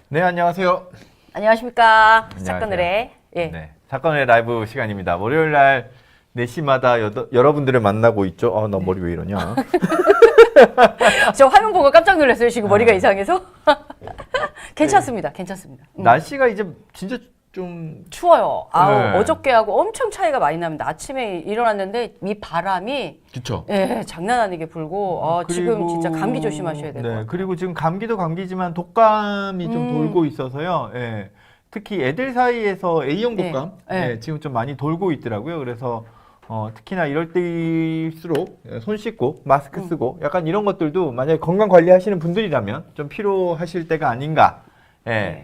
네, 안녕하세요. 안녕하십니까. 안녕하세요. 사건을의 예. 네, 사건의 라이브 시간입니다. 월요일 날 4시마다 여러분들을 만나고 있죠. 나 머리 왜 이러냐. 저 화면 보고 깜짝 놀랐어요. 지금 머리가 이상해서. 괜찮습니다. 괜찮습니다. 날씨가 이제 진짜 좀 추워요. 네. 어저께하고 엄청 차이가 많이 납니다. 아침에 일어났는데 이 바람이 그쵸. 예, 장난 아니게 불고 지금 진짜 감기 조심하셔야 될 것 같아요. 그리고 지금 감기도 감기지만 독감이 좀 돌고 있어서요. 예. 특히 애들 사이에서 A형 독감 네. 지금 좀 많이 돌고 있더라고요. 그래서 특히나 이럴 때일수록 손 씻고 마스크 쓰고 약간 이런 것들도 만약에 건강 관리하시는 분들이라면 좀 필요하실 때가 아닌가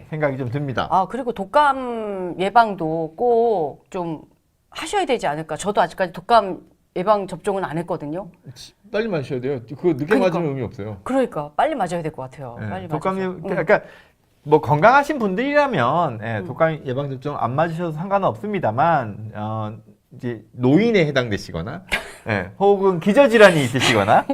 생각이 좀 듭니다. 그리고 독감 예방도 꼭 좀 하셔야 되지 않을까. 저도 아직까지 독감 예방 접종은 안 했거든요. 빨리 마셔야 돼요. 그거 늦게 그러니까. 맞으면 의미 없어요. 그러니까 빨리 맞아야 될 것 같아요. 빨리 독감 맞아서. 그러니까 뭐 건강하신 분들이라면 독감 예방 접종 안 맞으셔도 상관은 없습니다만 이제 노인에 해당되시거나 혹은 기저질환이 있으시거나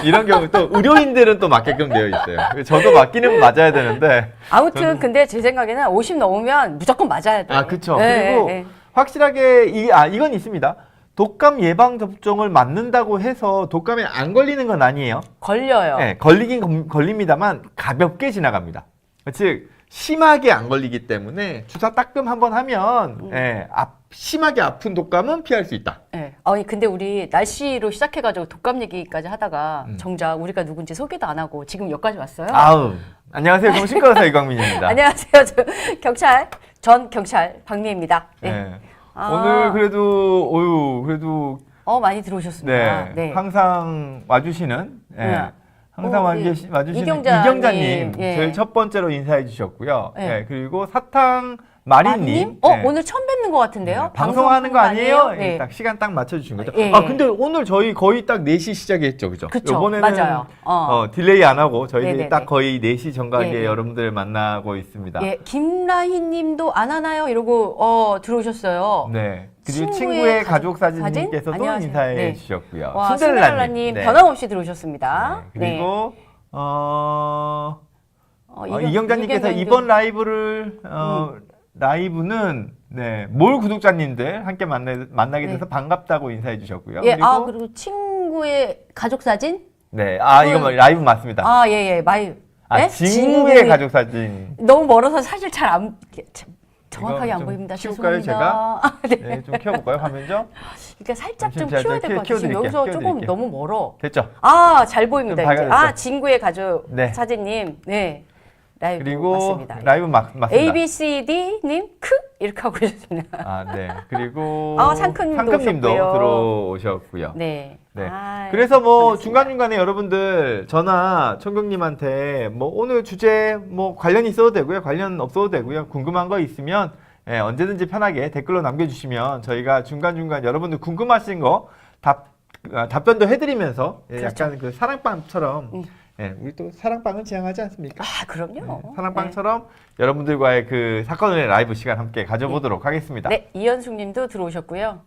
이런 경우 또 의료인들은 또 맞게끔 되어 있어요. 저도 맞기는 맞아야 되는데 아무튼 근데 제 생각에는 50 넘으면 무조건 맞아야 돼요. 그렇죠. 그리고 확실하게 이건 있습니다. 독감 예방 접종을 맞는다고 해서 독감에 안 걸리는 건 아니에요. 걸려요. 걸리긴 걸립니다만 가볍게 지나갑니다. 즉 심하게 안 걸리기 때문에 주사 따끔 한번 하면 심하게 아픈 독감은 피할 수 있다. 근데 우리 날씨로 시작해가지고 독감 얘기까지 하다가 정작 우리가 누군지 소개도 안 하고 지금 여기까지 왔어요. 안녕하세요. 정신과 의사 이광민입니다. 안녕하세요. 전 경찰 박미입니다. 오늘 그래도 많이 들어오셨습니다. 항상 와주시는 항상 와주시는 이경자님. 저희 첫 번째로 인사해 주셨고요. 그리고 사탕 마리님. 오늘 처음 뵙는 것 같은데요? 방송하는 거 아니에요? 딱 시간 딱 맞춰주신 거죠. 근데 오늘 저희 거의 딱 4시 시작했죠, 그죠? 그쵸, 이번에는 맞아요. 딜레이 안 하고 저희들이 네네네. 딱 거의 4시 정각에 여러분들 만나고 있습니다. 김라희님도 안 하나요? 이러고 들어오셨어요. 네. 그리고 친구의 가족 사진님께서도 안녕하세요. 인사해 주셨고요. 신데렐라님 변함없이 들어오셨습니다. 그리고 이경자님께서 이번 라이브는 몰 구독자님들 함께 만나게 돼서 반갑다고 인사해 주셨고요. 그리고 친구의 가족 사진? 이거 라이브 맞습니다. 친구의 가족 사진. 너무 멀어서 사실 잘 정확하게 안 보입니다. 키울까요, 죄송합니다. 제가? 좀 키워볼까요, 화면 좀? 그러니까 살짝 좀 키워야 될 것 같아요. 지금 여기서 조금 너무 멀어. 됐죠? 잘 보입니다. 이제. 친구의 가족 사진님. 라이브 그리고 맞습니다. 라이브 맞습니다. ABCD님 이렇게 하고 계셨습니다. 그리고 상큼님도 들어오셨고요. 그래서 반갑습니다. 중간중간에 여러분들 전화 청경님한테 오늘 주제 관련 있어도 되고요. 관련 없어도 되고요. 궁금한 거 있으면 언제든지 편하게 댓글로 남겨주시면 저희가 중간중간 여러분들 궁금하신 거 답변도 해드리면서 약간 그 사랑방처럼 우리 또 사랑방은 지향하지 않습니까? 그럼요. 사랑방처럼 여러분들과의 그 사건의 라이브 시간 함께 가져보도록 하겠습니다. 이현숙님도 들어오셨고요.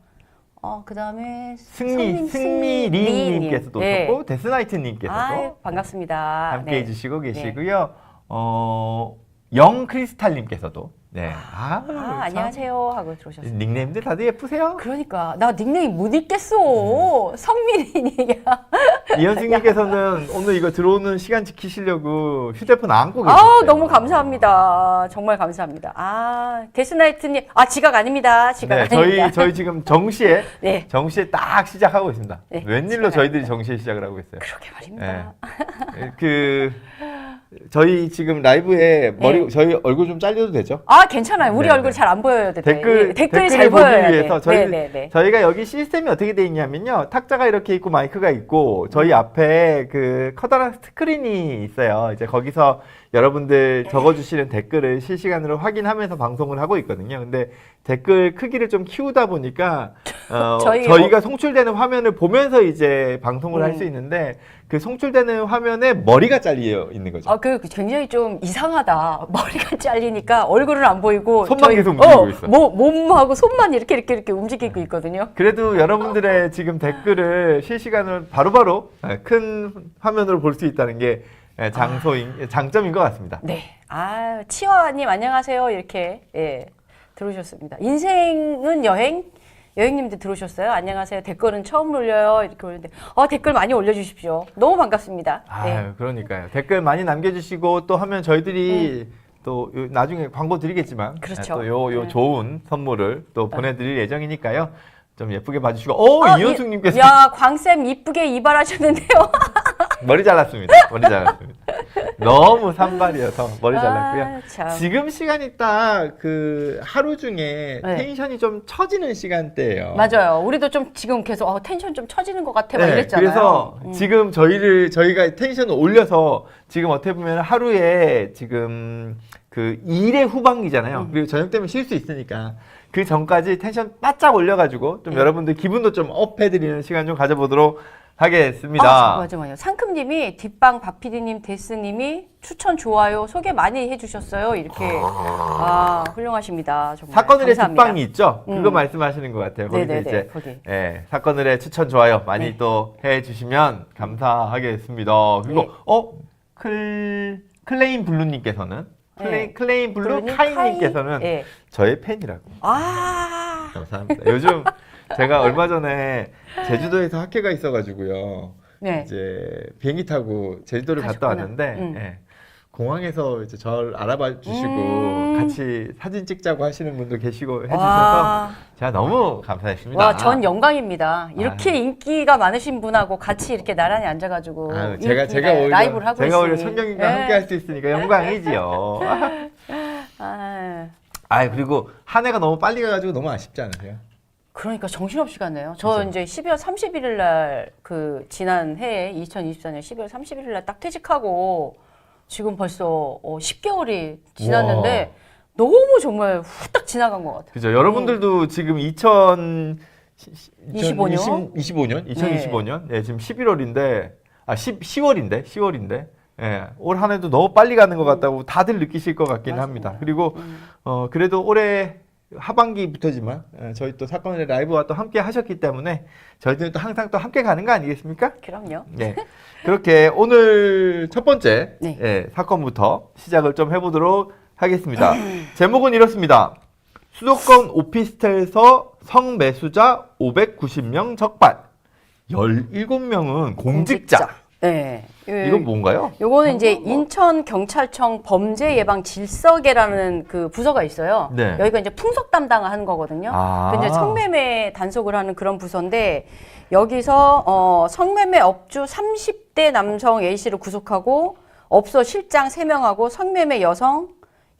그 다음에 승미리님께서도 오셨고 데스나이트님께서도 반갑습니다. 함께 해주시고 계시고요. 영크리스탈님께서도 안녕하세요 하고 들어오셨습니다. 닉네임들 다들 예쁘세요. 그러니까 나 닉네임 못 읽겠어. 성민이야. 이현승님께서는 오늘 이거 들어오는 시간 지키시려고 휴대폰 안고 계세요. 너무 감사합니다. 정말 감사합니다. 데스나이트님 지각 아닙니다. 지각 아닙니다. 저희 지금 정시에 딱 시작하고 있습니다. 웬일로 저희들이 정시에 시작을 하고 있어요. 그러게 말입니다. 저희 지금 라이브에 저희 얼굴 좀 잘려도 되죠? 괜찮아요. 우리 얼굴 잘 안 보여야 돼. 댓글을 잘 보여야 위해서 돼. 저희가 여기 시스템이 어떻게 돼 있냐면요. 탁자가 이렇게 있고 마이크가 있고 저희 앞에 그 커다란 스크린이 있어요. 이제 거기서 여러분들 적어주시는 댓글을 실시간으로 확인하면서 방송을 하고 있거든요. 근데 댓글 크기를 좀 키우다 보니까 저희가 송출되는 화면을 보면서 이제 방송을 할 수 있는데 그 송출되는 화면에 머리가 잘려 있는 거죠. 굉장히 좀 이상하다. 머리가 잘리니까 얼굴은 안 보이고 손만 계속 움직이고 있어. 몸하고 손만 이렇게 움직이고 있거든요. 그래도 여러분들의 지금 댓글을 실시간으로 바로바로 큰 화면으로 볼 수 있다는 게 장점인 것 같습니다. 네. 치와님 안녕하세요. 이렇게 예, 들어오셨습니다. 인생은 여행님도 들어오셨어요. 안녕하세요. 댓글은 처음 올려요. 이렇게 올리는데 댓글 많이 올려주십시오. 너무 반갑습니다. 네. 그러니까요. 댓글 많이 남겨주시고 또 하면 저희들이 또 나중에 광고 드리겠지만 그렇죠. 또 요 좋은 선물을 또 보내드릴 예정이니까요. 좀 예쁘게 봐주시고 이현숙님께서 야 광쌤 이쁘게 이발하셨는데요. 머리 잘랐습니다. 머리 잘랐습니다. 너무 산발이어서 머리 잘랐고요. 참. 지금 시간이 딱 그 하루 중에 네. 텐션이 좀 처지는 시간대예요. 맞아요. 우리도 좀 지금 계속 텐션 좀 처지는 것 같아 막 이랬잖아요. 그래서 지금 저희가 텐션을 올려서 지금 어떻게 보면 하루에 지금 그 일의 후반기잖아요. 그리고 저녁 때면 쉴 수 있으니까 그 전까지 텐션 바짝 올려가지고 좀 여러분들 기분도 좀 업해드리는 시간 좀 가져보도록 하겠습니다. 잠깐만요. 상큼님이 뒷방 박PD님, 데스님이 추천 좋아요 소개 많이 해주셨어요. 이렇게 훌륭하십니다. 정말 사건을의 감사합니다. 뒷방이 있죠? 그거 말씀하시는 것 같아요. 거기서 네네네, 이제 거기. 사건을의 추천 좋아요 많이 네. 또 해주시면 감사하겠습니다. 그리고 클레인 블루님께서는 클레인 블루 블루님, 카이님께서는 네. 저의 팬이라고. 감사합니다. 요즘 제가 얼마 전에 제주도에서 학회가 있어가지고요. 네. 이제 비행기 타고 제주도를 갔다 가셨구나. 왔는데 공항에서 이제 저를 알아봐 주시고 같이 사진 찍자고 하시는 분도 계시고 해주셔서 제가 너무 감사했습니다. 전 영광입니다. 이렇게 인기가 많으신 분하고 같이 이렇게 나란히 앉아가지고 제가 오히려 라이브를 하고 제가 오히려 있으니. 천경님과 함께 할 수 있으니까 영광이지요. 그리고 한 해가 너무 빨리 가가지고 너무 아쉽지 않으세요? 그러니까 정신없이 갔네요. 저 그죠? 이제 12월 31일 날 지난 해에 2024년 12월 31일 날 딱 퇴직하고 지금 벌써 10개월이 지났는데 너무 정말 후딱 지나간 것 같아요. 그죠. 여러분들도 지금 2025년? 네, 지금 11월인데, 10월인데, 올 한 해도 너무 빨리 가는 것 같다고 다들 느끼실 것 같긴 합니다. 그리고, 그래도 올해 하반기부터지만, 저희 또 사건의 라이브와 또 함께 하셨기 때문에, 저희들은 또 항상 또 함께 가는 거 아니겠습니까? 그럼요. 네. 그렇게 오늘 첫 번째 네. 사건부터 시작을 좀 해보도록 하겠습니다. 제목은 이렇습니다. 수도권 오피스텔에서 성매수자 590명 적발, 17명은 공직자. 네. 이건 뭔가요? 요거는 이제 인천경찰청 범죄예방질서계라는 그 부서가 있어요. 네. 여기가 이제 풍속 담당을 하는 거거든요. 근데 성매매 단속을 하는 그런 부서인데 여기서 성매매 업주 30대 남성 A씨를 구속하고 업소 실장 3명하고 성매매 여성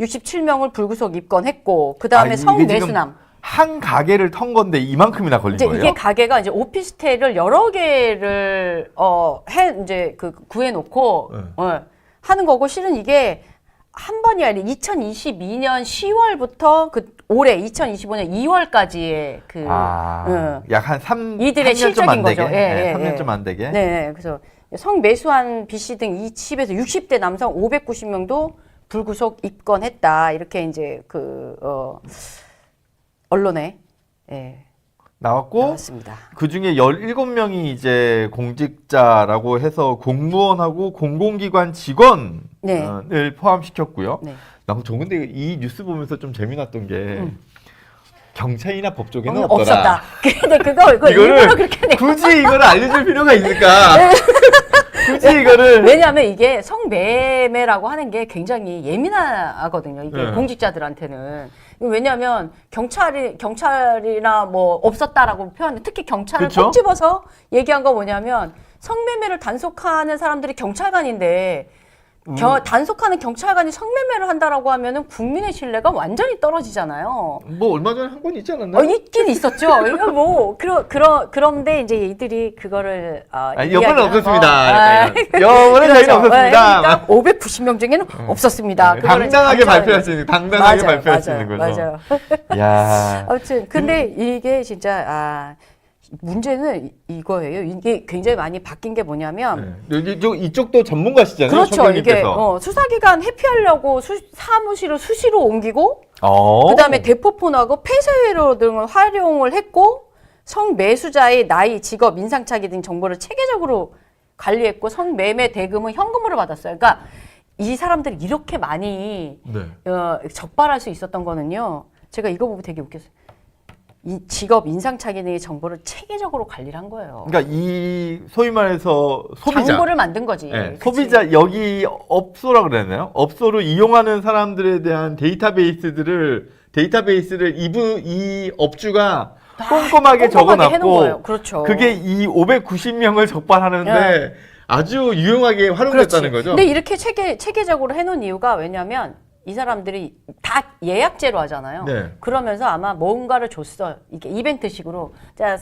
67명을 불구속 입건했고 그다음에 성매수남 한 가게를 턴 건데 이만큼이나 걸린 이제 거예요? 이게 가게가 이제 오피스텔을 여러 개를 구해놓고 하는 거고 실은 이게 한 번이 아니라 2022년 10월부터 올해 2025년 2월까지의 약 한 3년 이들의 실적인 거죠. 3년 좀 안 되게. 네, 그래서 성매수한 B씨 등 이 집에서 60대 남성 590명도 불구속 입건했다. 이렇게 이제 언론에 나왔습니다. 그 중에 17명이 이제 공직자라고 해서 공무원하고 공공기관 직원을 포함시켰고요. 저 근데 이 뉴스 보면서 좀 재미났던 게 경찰이나 법조계는 없더라. 없었다. 근데 그거 일부러 그렇게 굳이 이거를 알려줄 필요가 있을까? 굳이 이거를 왜냐하면 이게 성매매라고 하는 게 굉장히 예민하거든요. 이게 공직자들한테는. 왜냐하면 경찰이나 뭐 없었다라고 표현해. 특히 경찰을 꼭 집어서 얘기한 거 뭐냐면 성매매를 단속하는 사람들이 경찰관인데 단속하는 경찰관이 성매매를 한다라고 하면은 국민의 신뢰가 완전히 떨어지잖아요. 뭐 얼마 전에 한 건 있지 않았나요? 있긴 있었죠. 이거 뭐 그런데 이제 이들이 그거를 여번은 없었습니다. 여번은 저희는 없었습니다. 그러니까 590명 중에는 없었습니다. 당당하게 발표할 수 있는 발표할 수 있는 거죠. 맞아요. 야. 아무튼 근데 이게 진짜 문제는 이거예요. 이게 굉장히 많이 바뀐 게 뭐냐면 이쪽도 전문가시잖아요. 그렇죠. 이게 수사기관 회피하려고 사무실을 수시로 옮기고 그다음에 대포폰하고 폐쇄회로 등을 활용을 했고 성매수자의 나이, 직업, 인상착의 등 정보를 체계적으로 관리했고 성매매 대금은 현금으로 받았어요. 그러니까 이 사람들이 이렇게 많이 네. 적발할 수 있었던 거는요. 제가 이거 보고 되게 웃겼어요. 이 직업 인상착의의 정보를 체계적으로 관리를 한 거예요. 그러니까 이 소위 말해서 소비자. 장부를 만든 거지. 네, 그치? 소비자 여기 업소라 그랬나요? 업소를 이용하는 사람들에 대한 데이터베이스를 이 업주가 꼼꼼하게 꼼꼼하게 적어놨고 해놓은 거예요. 그렇죠. 그게 이 590명을 적발하는데 네. 아주 유용하게 활용됐다는 그렇지. 거죠. 근데 이렇게 체계적으로 해놓은 이유가 왜냐면 이 사람들이 다 예약제로 하잖아요. 네. 그러면서 아마 뭔가를 줬어요. 이게 이벤트식으로. 자,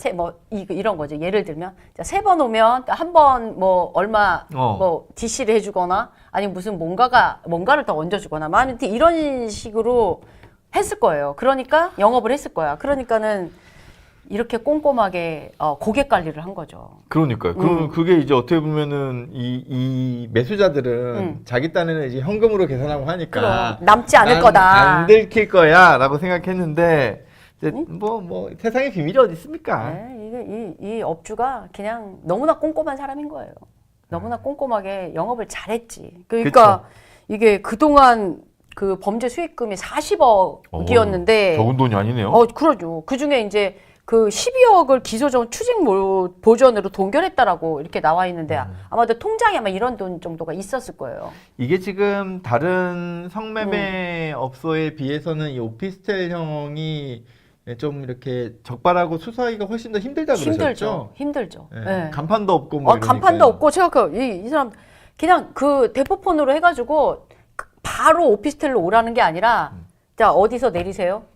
이런 거죠. 예를 들면, 자, 3번 오면 한 번 뭐 얼마 뭐 DC를 해주거나 아니면 무슨 뭔가를 더 얹어주거나 뭐 아무튼 이런 식으로 했을 거예요. 그러니까 영업을 했을 거야. 그러니까는 이렇게 꼼꼼하게 고객 관리를 한 거죠. 그러니까요. 그럼 그게 이제 어떻게 보면은 이 매수자들은 자기 딴에는 이제 현금으로 계산하고 하니까 그럼 남지 않을 거다. 안 들킬 거야라고 생각했는데 이제 뭐 세상에 비밀이 어디 있습니까? 네, 이 업주가 그냥 너무나 꼼꼼한 사람인 거예요. 너무나 꼼꼼하게 영업을 잘했지. 그러니까 이게 그동안 그 범죄 수익금이 40억이었는데 적은 돈이 아니네요. 그러죠. 그 중에 이제 그 12억을 기소전 추징 보전으로 동결했다라고 이렇게 나와 있는데 아마도 통장에 아마 이런 돈 정도가 있었을 거예요. 이게 지금 다른 성매매 업소에 비해서는 이 오피스텔형이 좀 이렇게 적발하고 수사하기가 훨씬 더 힘들다 그러셨죠? 힘들죠. 네. 네. 간판도 없고 뭐 간판도 없고 제가 이 사람 그냥 그 대포폰으로 해가지고 바로 오피스텔로 오라는 게 아니라 자 어디서 내리세요?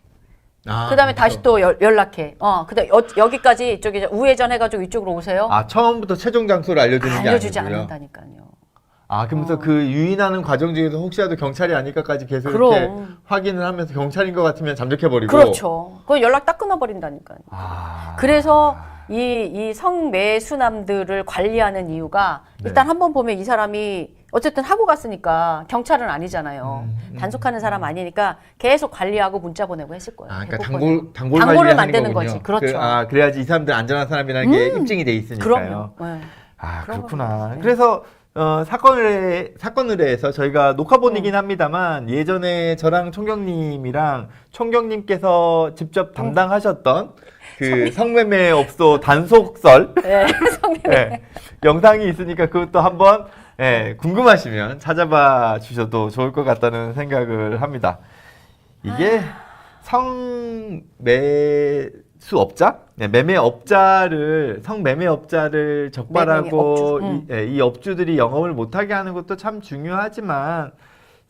그다음에 다시 또 연락해. 그다음에 여기까지 이쪽에 우회전 해가지고 이쪽으로 오세요. 처음부터 최종 장소를 알려주는 게 아니고요. 알려주지 않는다니까요. 그러면서 그 유인하는 과정 중에서 혹시라도 경찰이 아닐까까지 계속 그럼. 이렇게 확인을 하면서 경찰인 것 같으면 잠적해버리고. 그렇죠. 그건 연락 딱 끊어버린다니까요. 그래서 이 성매수남들을 관리하는 이유가 일단 한번 보면 이 사람이 어쨌든 하고 갔으니까 경찰은 아니잖아요. 단속하는 사람 아니니까 계속 관리하고 문자 보내고 했을 거예요. 그러니까 대포폰으로. 단골 단골을 관리를 만드는 하는 거군요. 거지. 그렇죠. 그래야지 이 사람들 안전한 사람이라는 게 입증이 돼 있으니까요. 그럼요. 네. 그렇구나. 네. 그래서 사건을 해서 저희가 녹화본이긴 합니다만 예전에 저랑 총경님이랑 총경님께서 직접 담당하셨던 그 성매매 업소 단속설 네, 성매매. 영상이 있으니까 그것도 한번 궁금하시면 찾아봐 주셔도 좋을 것 같다는 생각을 합니다. 이게 성매수업자? 성매매업자를 적발하고 이 업주들이 영업을 못하게 하는 것도 참 중요하지만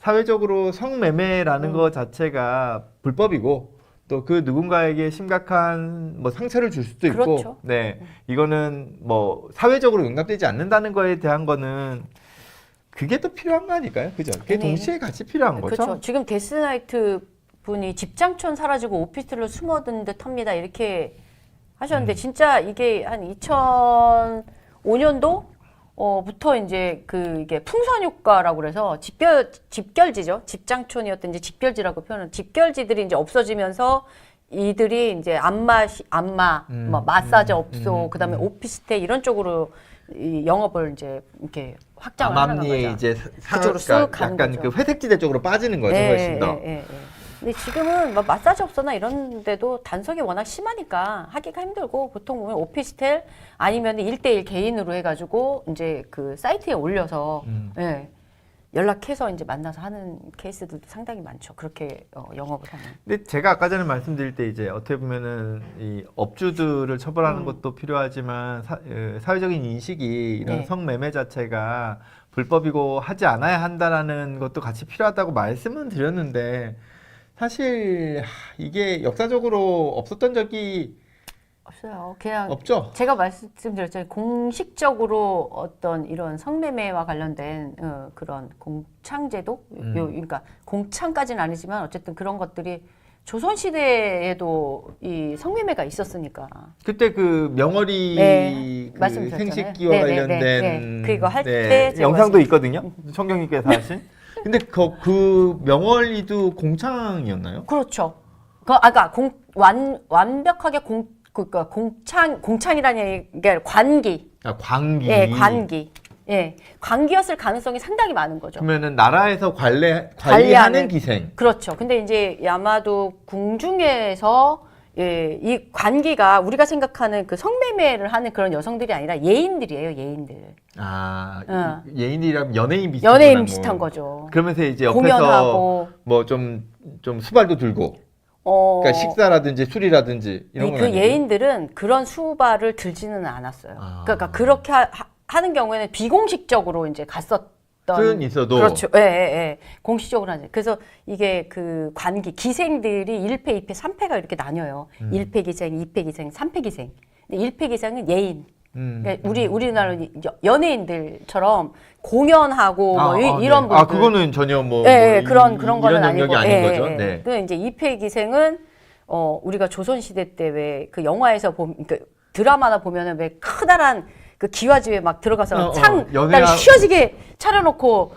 사회적으로 성매매라는 것 자체가 불법이고 또 그 누군가에게 심각한 뭐 상처를 줄 수도 있고, 그렇죠. 이거는 뭐 사회적으로 용납되지 않는다는 거에 대한 거는 그게 또 필요한 거 아닐까요? 그죠? 그게 동시에 같이 필요한 거죠. 그렇죠. 지금 데스나이트 분이 집장촌 사라지고 오피스텔로 숨어든 듯합니다. 이렇게 하셨는데 진짜 이게 한 2005년도 부터 이제 이게 풍선 효과라고 그래서 집결지죠. 집장촌이었든지 집결지라고 표현은 집결지들이 이제 없어지면서 이들이 이제 뭐 마사지 업소, 그다음에 오피스텔 이런 쪽으로 이 영업을 이제 이렇게 확장을 하는 거죠. 암암리에 이제 그쪽으로 쑥 가는 약간 거죠. 그 회색지대 쪽으로 빠지는 거죠, 훨씬 더. 근데 지금은 뭐 마사지 업소나 이런 데도 단속이 워낙 심하니까 하기가 힘들고 보통 보면 오피스텔 아니면 1대1 개인으로 해가지고 이제 그 사이트에 올려서 연락해서 이제 만나서 하는 케이스들도 상당히 많죠. 그렇게 영업을 하면. 근데 제가 아까 전에 말씀드릴 때 이제 어떻게 보면은 이 업주들을 처벌하는 것도 필요하지만 사회적인 인식이 이런 성매매 자체가 불법이고 하지 않아야 한다라는 것도 같이 필요하다고 말씀은 드렸는데 사실 이게 역사적으로 없었던 적이 없어요. 그냥 없죠. 제가 말씀드렸잖아요. 공식적으로 어떤 이런 성매매와 관련된 그런 공창제도, 그러니까 공창까지는 아니지만 어쨌든 그런 것들이 조선 시대에도 이 성매매가 있었으니까. 그때 그 명월이 그 말씀드렸잖아요. 생식기와 관련된 그거 할 때 영상도 있거든요. 총경님께서 하신. 근데 그 명월이도 공창이었나요? 그렇죠. 아까 완벽하게 공창이라는 게 관기. 관기. 관기. 예, 관기였을 가능성이 상당히 많은 거죠. 그러면은 나라에서 관리하는 관리하는 기생. 그렇죠. 근데 이제 야마도 궁중에서 예, 이 관기가 우리가 생각하는 그 성매매를 하는 그런 여성들이 아니라 예인들이에요, 예인들. 아, 예인이라면 연예인 비슷한 연예인 거나 비슷한 뭐. 거죠. 그러면서 이제 옆에서 공연하고 뭐 좀 수발도 들고. 그러니까 식사라든지 술이라든지 이런 건 그 아니고. 예인들은 그런 수발을 들지는 않았어요. 아. 그러니까 그렇게 하는 경우에는 비공식적으로 이제 갔었던. 술은 있어도. 그렇죠. 예, 예, 예. 공식적으로 하죠. 그래서 이게 그 관기, 기생들이 1패, 2패, 3패가 이렇게 나뉘어요. 1패 기생, 2패 기생, 3패 기생. 근데 1패 기생은 예인. 그러니까 우리나라 연예인들처럼 공연하고 뭐 이런 네. 분들. 아, 그거는 전혀 뭐, 예, 예, 뭐 그런 거는 이런 영역이 아니고. 아닌 예, 거죠. 예. 네. 그 이제 2패 기생은 우리가 조선시대 때 왜 그 영화에서 그 드라마나 보면은 왜 커다란 그 기와집에 막 들어가서 창 휘어지게 차려놓고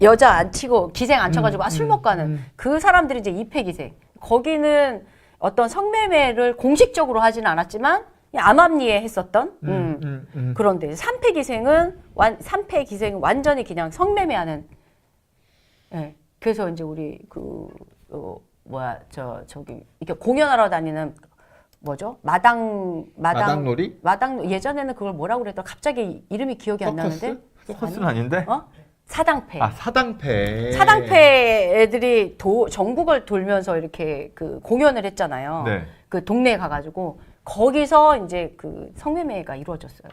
여자 안 치고 기생 안 쳐가지고 술 먹고 하는 그 사람들이 이제 2패 기생. 거기는 어떤 성매매를 공식적으로 하지는 않았지만 암암리에 했었던 그런데 3패 기생은 3패 기생은 완전히 그냥 성매매하는. 예. 그래서 이제 우리 저기 이렇게 공연하러 다니는 뭐죠? 마당놀이? 예전에는 그걸 뭐라고 그랬더라. 갑자기 이름이 기억이 안 나는데. 서커스는 아닌데? 사당패. 아, 사당패. 사당패 애들이 전국을 돌면서 이렇게 그 공연을 했잖아요. 네. 그 동네에 가가지고 거기서 이제 그 성매매가 이루어졌어요.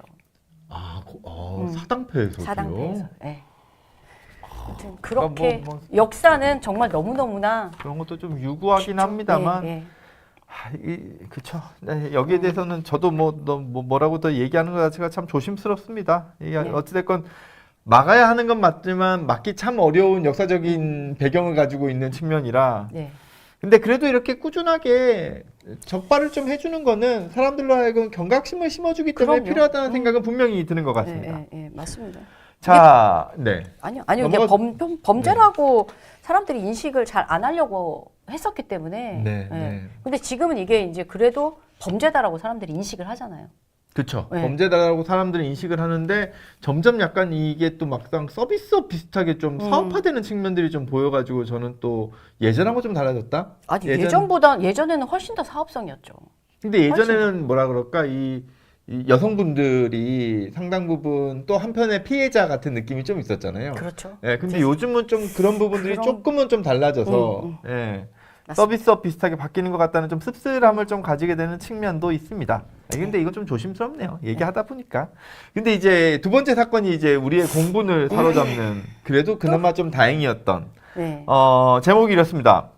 아, 사당패에서요? 사당패에서. 네. 아무튼 그렇게 그러니까 뭐 역사는 정말 너무너무나 그런 것도 좀 유구하긴 합니다만. 예, 예. 그쵸. 네, 여기에 대해서는 저도 뭐라고 더 얘기하는 것 자체가 참 조심스럽습니다. 이게 어찌됐건 막아야 하는 건 맞지만 막기 참 어려운 역사적인 배경을 가지고 있는 측면이라. 네. 근데 그래도 이렇게 꾸준하게 적발을 좀 해주는 거는 사람들로 하여금 경각심을 심어주기 때문에 그럼요. 필요하다는 생각은 분명히 드는 것 같습니다. 예, 맞습니다. 자, 네. 아니요, 이게 범죄라고 사람들이 인식을 잘 안 하려고 했었기 때문에. 네, 예. 네. 근데 지금은 이게 이제 그래도 범죄다라고 사람들이 인식을 하잖아요. 그렇죠. 네. 범죄다라고 사람들이 인식을 하는데 점점 약간 이게 또 막상 서비스업 비슷하게 좀 사업화되는 측면들이 좀 보여가지고 저는 또 예전하고 좀 달라졌다? 아니, 예전에는 훨씬 더 사업성이었죠. 근데 예전에는 뭐라 그럴까, 이 여성분들이 상당 부분 또 한편의 피해자 같은 느낌이 좀 있었잖아요. 그렇죠. 예, 근데 요즘은 좀 그런 부분들이 조금은 좀 달라져서, 예. 서비스업 비슷하게 바뀌는 것 같다는 좀 씁쓸함을 좀 가지게 되는 측면도 있습니다. 근데 이거 좀 조심스럽네요. 얘기하다 보니까. 근데 이제 두 번째 사건이 이제 우리의 공분을 사로잡는 그래도 그나마 좀 다행이었던 네. 제목이 이렇습니다.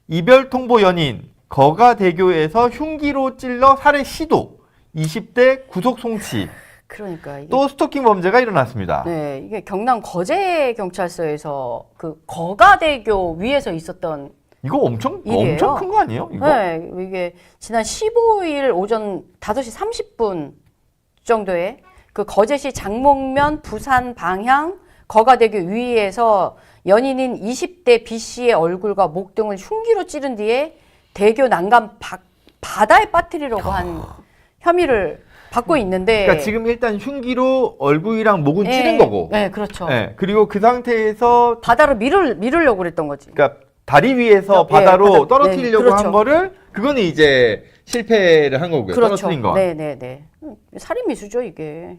이별 통보 연인 거가대교에서 흉기로 찔러 살해 시도 20대 구속 송치. 그러니까 이게 또 스토킹 범죄가 일어났습니다. 네, 이게 경남 거제 경찰서에서 그 거가대교 위에서 있었던 이거 엄청 일이에요. 큰 거 아니에요? 이거? 네, 이게 지난 15일 오전 5시 30분 정도에 그 거제시 장목면 부산 방향 거가대교 위에서 연인인 20대 B 씨의 얼굴과 목 등을 흉기로 찌른 뒤에 대교 난간 바다에 빠뜨리려고 한 혐의를 받고 있는데. 그러니까 지금 일단 흉기로 얼굴이랑 목은 찌른 거고. 네, 그렇죠. 네, 그리고 그 상태에서 바다로 미르려고 그랬던 거지. 그러니까 다리 위에서 바다로 떨어뜨리려고 그렇죠. 한 거를 그거는 이제 실패를 한 거고요. 그렇죠. 떨어뜨린 거. 네. 살인 미수죠, 이게.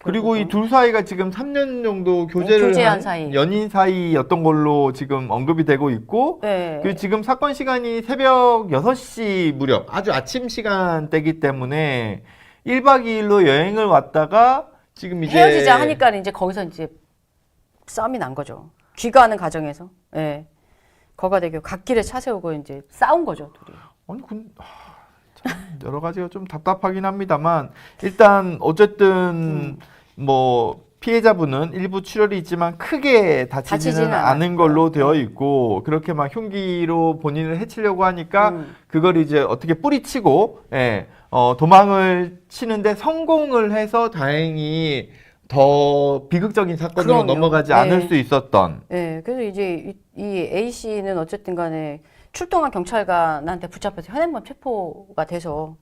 그리고 이 둘 사이가 지금 3년 정도 교제를 교제한 한 사이. 연인 사이였던 걸로 지금 언급이 되고 있고, 네. 그 지금 사건 시간이 새벽 6시 무렵, 아주 아침 시간대기 때문에 1박 2일로 여행을 왔다가 지금 이제 헤어지자 하니까 이제 거기서 이제 싸움이 난 거죠. 귀가하는 과정에서. 네. 거가대교 갓길에 차 세우고 이제 싸운 거죠, 둘이. 아니, 참 여러 가지가 좀 답답하긴 합니다만 일단 어쨌든 뭐 피해자분은 일부 출혈이 있지만 크게 다치지는 않은 걸로 되어 있고 그렇게 막 흉기로 본인을 해치려고 하니까 그걸 이제 어떻게 뿌리치고 도망을 치는데 성공을 해서 다행히 더 비극적인 사건으로 넘어가지 않을 수 있었던. 네, 그래서 이제 이 A 씨는 어쨌든 간에 출동한 경찰관한테 붙잡혀서 현행범 체포가 돼서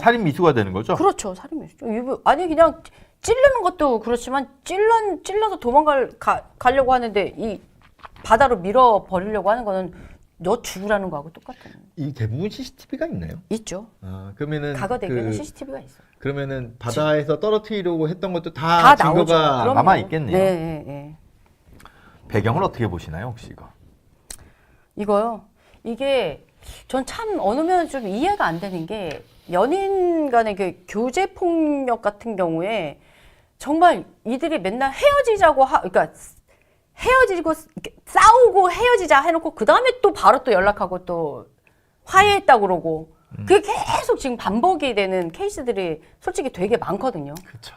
살인 미수가 되는 거죠? 그렇죠. 살인 미수죠. 아니 그냥 찌르는 것도 그렇지만 찔러서 가려고 하는데 이 바다로 밀어 버리려고 하는 거는 너 죽으라는 거하고 똑같아요. 이 대부분 CCTV가 있나요? 있죠. 그러면은 가거대교는 CCTV가 있어. 그러면은 바다에서 떨어뜨리려고 했던 것도 다 증거가 나오죠. 남아 있겠네요. 네. 배경을 어떻게 보시나요, 혹시 이거? 이거요. 이게 전 참 어느 면은 좀 이해가 안 되는 게 연인 간의 그 교제 폭력 같은 경우에 정말 이들이 맨날 헤어지자고 그러니까 헤어지고 싸우고 헤어지자 해놓고 그 다음에 또 바로 또 연락하고 또 화해했다 그러고 그게 계속 지금 반복이 되는 케이스들이 솔직히 되게 많거든요. 그렇죠.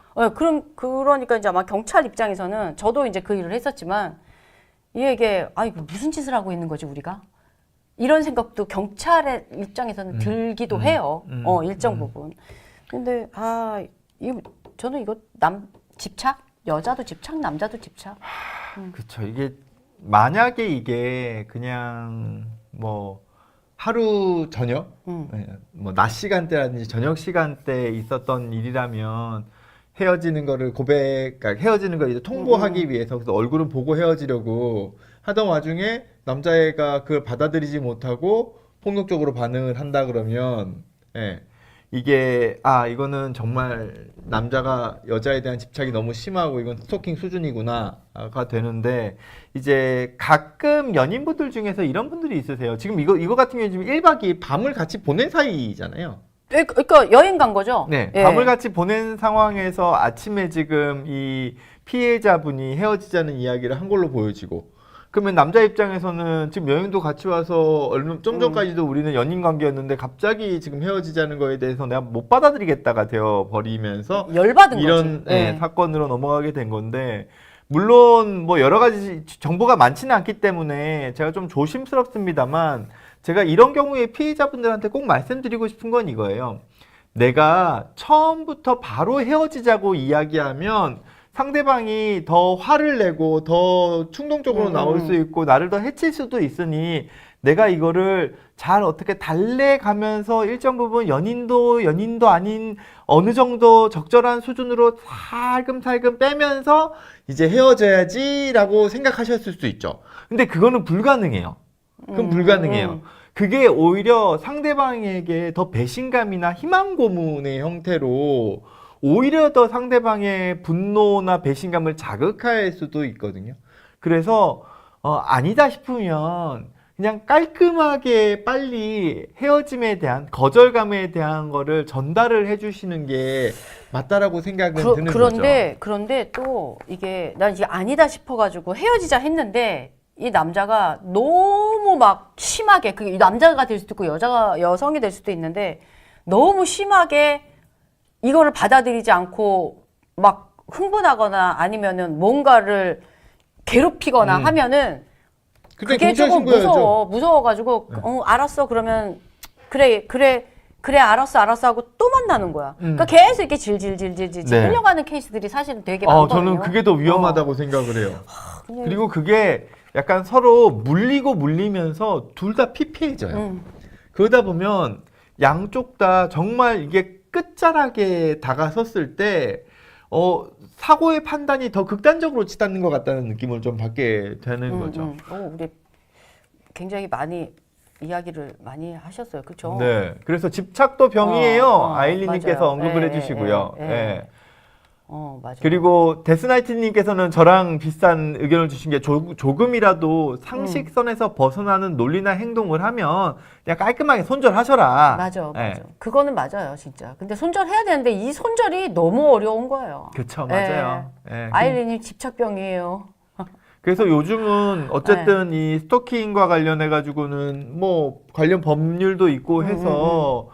그러니까 이제 아마 경찰 입장에서는 저도 이제 그 일을 했었지만 이게 이거 무슨 짓을 하고 있는 거지 우리가? 이런 생각도 경찰의 입장에서는 들기도 해요. 일정 부분. 근데 저는 이거 집착? 여자도 집착, 남자도 집착. 그렇죠. 이게 만약에 이게 그냥 뭐 하루 저녁, 뭐 낮 시간대라든지 저녁 시간대에 있었던 일이라면 헤어지는 거를 그러니까 헤어지는 걸 이제 통보하기 위해서 그래서 얼굴은 보고 헤어지려고 하던 와중에 남자애가 그걸 받아들이지 못하고 폭력적으로 반응을 한다 그러면 이게 이거는 정말 남자가 여자에 대한 집착이 너무 심하고 이건 스토킹 수준이구나가 되는데 이제 가끔 연인분들 중에서 이런 분들이 있으세요. 지금 이거 같은 경우는 지금 1박 2일 밤을 같이 보낸 사이잖아요. 그러니까 여행 간 거죠? 네. 밤을 같이 보낸 상황에서 아침에 지금 이 피해자분이 헤어지자는 이야기를 한 걸로 보여지고 그러면 남자 입장에서는 지금 여행도 같이 와서 좀 전까지도 우리는 연인 관계였는데 갑자기 지금 헤어지자는 거에 대해서 내가 못 받아들이겠다가 되어 버리면서 열받은 이런 거지. 사건으로 넘어가게 된 건데 물론 뭐 여러 가지 정보가 많지는 않기 때문에 제가 좀 조심스럽습니다만 제가 이런 경우에 피해자분들한테 꼭 말씀드리고 싶은 건 이거예요. 내가 처음부터 바로 헤어지자고 이야기하면 상대방이 더 화를 내고 더 충동적으로 나올 수 있고 나를 더 해칠 수도 있으니 내가 이거를 잘 어떻게 달래가면서 일정 부분 연인도 아닌 어느 정도 적절한 수준으로 살금살금 빼면서 이제 헤어져야지라고 생각하셨을 수 있죠. 근데 그거는 불가능해요. 그건 불가능해요. 그게 오히려 상대방에게 더 배신감이나 희망 고문의 형태로 오히려 더 상대방의 분노나 배신감을 자극할 수도 있거든요. 그래서 아니다 싶으면 그냥 깔끔하게 빨리 헤어짐에 대한 거절감에 대한 거를 전달을 해주시는 게 맞다라고 생각은 드는 거죠. 그런데 또 이게 난 이게 아니다 싶어가지고 헤어지자 했는데 이 남자가 너무 막 심하게 그게 남자가 될 수도 있고 여성이 될 수도 있는데 너무 심하게 이거를 받아들이지 않고 막 흥분하거나 아니면은 뭔가를 괴롭히거나 하면은 그게 조금 무서워가지고 알았어 그러면 그래 알았어 하고 또 만나는 거야. 그러니까 계속 이렇게 질질질질 끌려가는 케이스들이 사실은 되게 많거든요. 저는 그게 더 위험하다고 생각을 해요. 그리고 그게 약간 서로 물리면서 둘 다 피폐해져요. 그러다 보면 양쪽 다 정말 이게 끝자락에 다가섰을 때 사고의 판단이 더 극단적으로 치닫는 것 같다는 느낌을 좀 받게 되는 거죠. 우리 굉장히 많이 이야기를 많이 하셨어요. 그렇죠? 네. 그래서 집착도 병이에요. 아일리님께서 맞아요. 언급을 해주시고요. 맞아요. 그리고 데스나이트님께서는 저랑 비슷한 의견을 주신 게 조금이라도 상식선에서 벗어나는 논리나 행동을 하면 그냥 깔끔하게 손절하셔라. 맞아. 그거는 맞아요, 진짜. 근데 손절해야 되는데 이 손절이 너무 어려운 거예요. 그렇죠, 맞아요. 아일린이 집착병이에요. 그래서 요즘은 어쨌든 이 스토킹과 관련해 가지고는 뭐 관련 법률도 있고 해서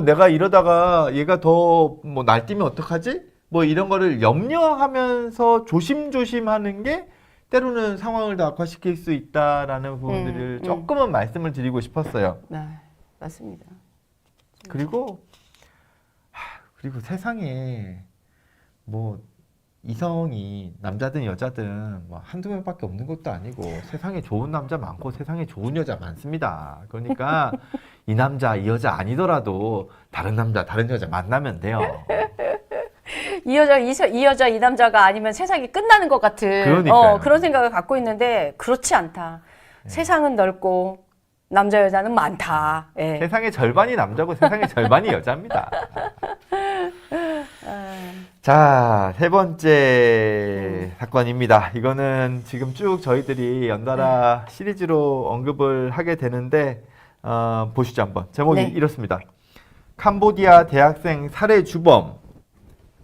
내가 이러다가 얘가 더 뭐 날뛰면 어떡하지? 뭐 이런 거를 염려하면서 조심조심하는 게 때로는 상황을 더 악화시킬 수 있다라는 부분들을 조금은 말씀을 드리고 싶었어요. 네, 맞습니다. 그리고 세상에 뭐 이성이 남자든 여자든 뭐 한두 명밖에 없는 것도 아니고 세상에 좋은 남자 많고 세상에 좋은 여자 많습니다. 그러니까 이 남자 이 여자 아니더라도 다른 남자 다른 여자 만나면 돼요. 이 여자 이 남자가 아니면 세상이 끝나는 것 같은 그러니까요. 그런 생각을 갖고 있는데 그렇지 않다. 세상은 넓고 남자 여자는 많다. 예. 세상의 절반이 남자고 세상의 절반이 여자입니다. 자, 세 번째 사건입니다. 이거는 지금 쭉 저희들이 연달아 시리즈로 언급을 하게 되는데 보시죠 한번. 제목이 네. 이렇습니다. 캄보디아 대학생 살해 주범,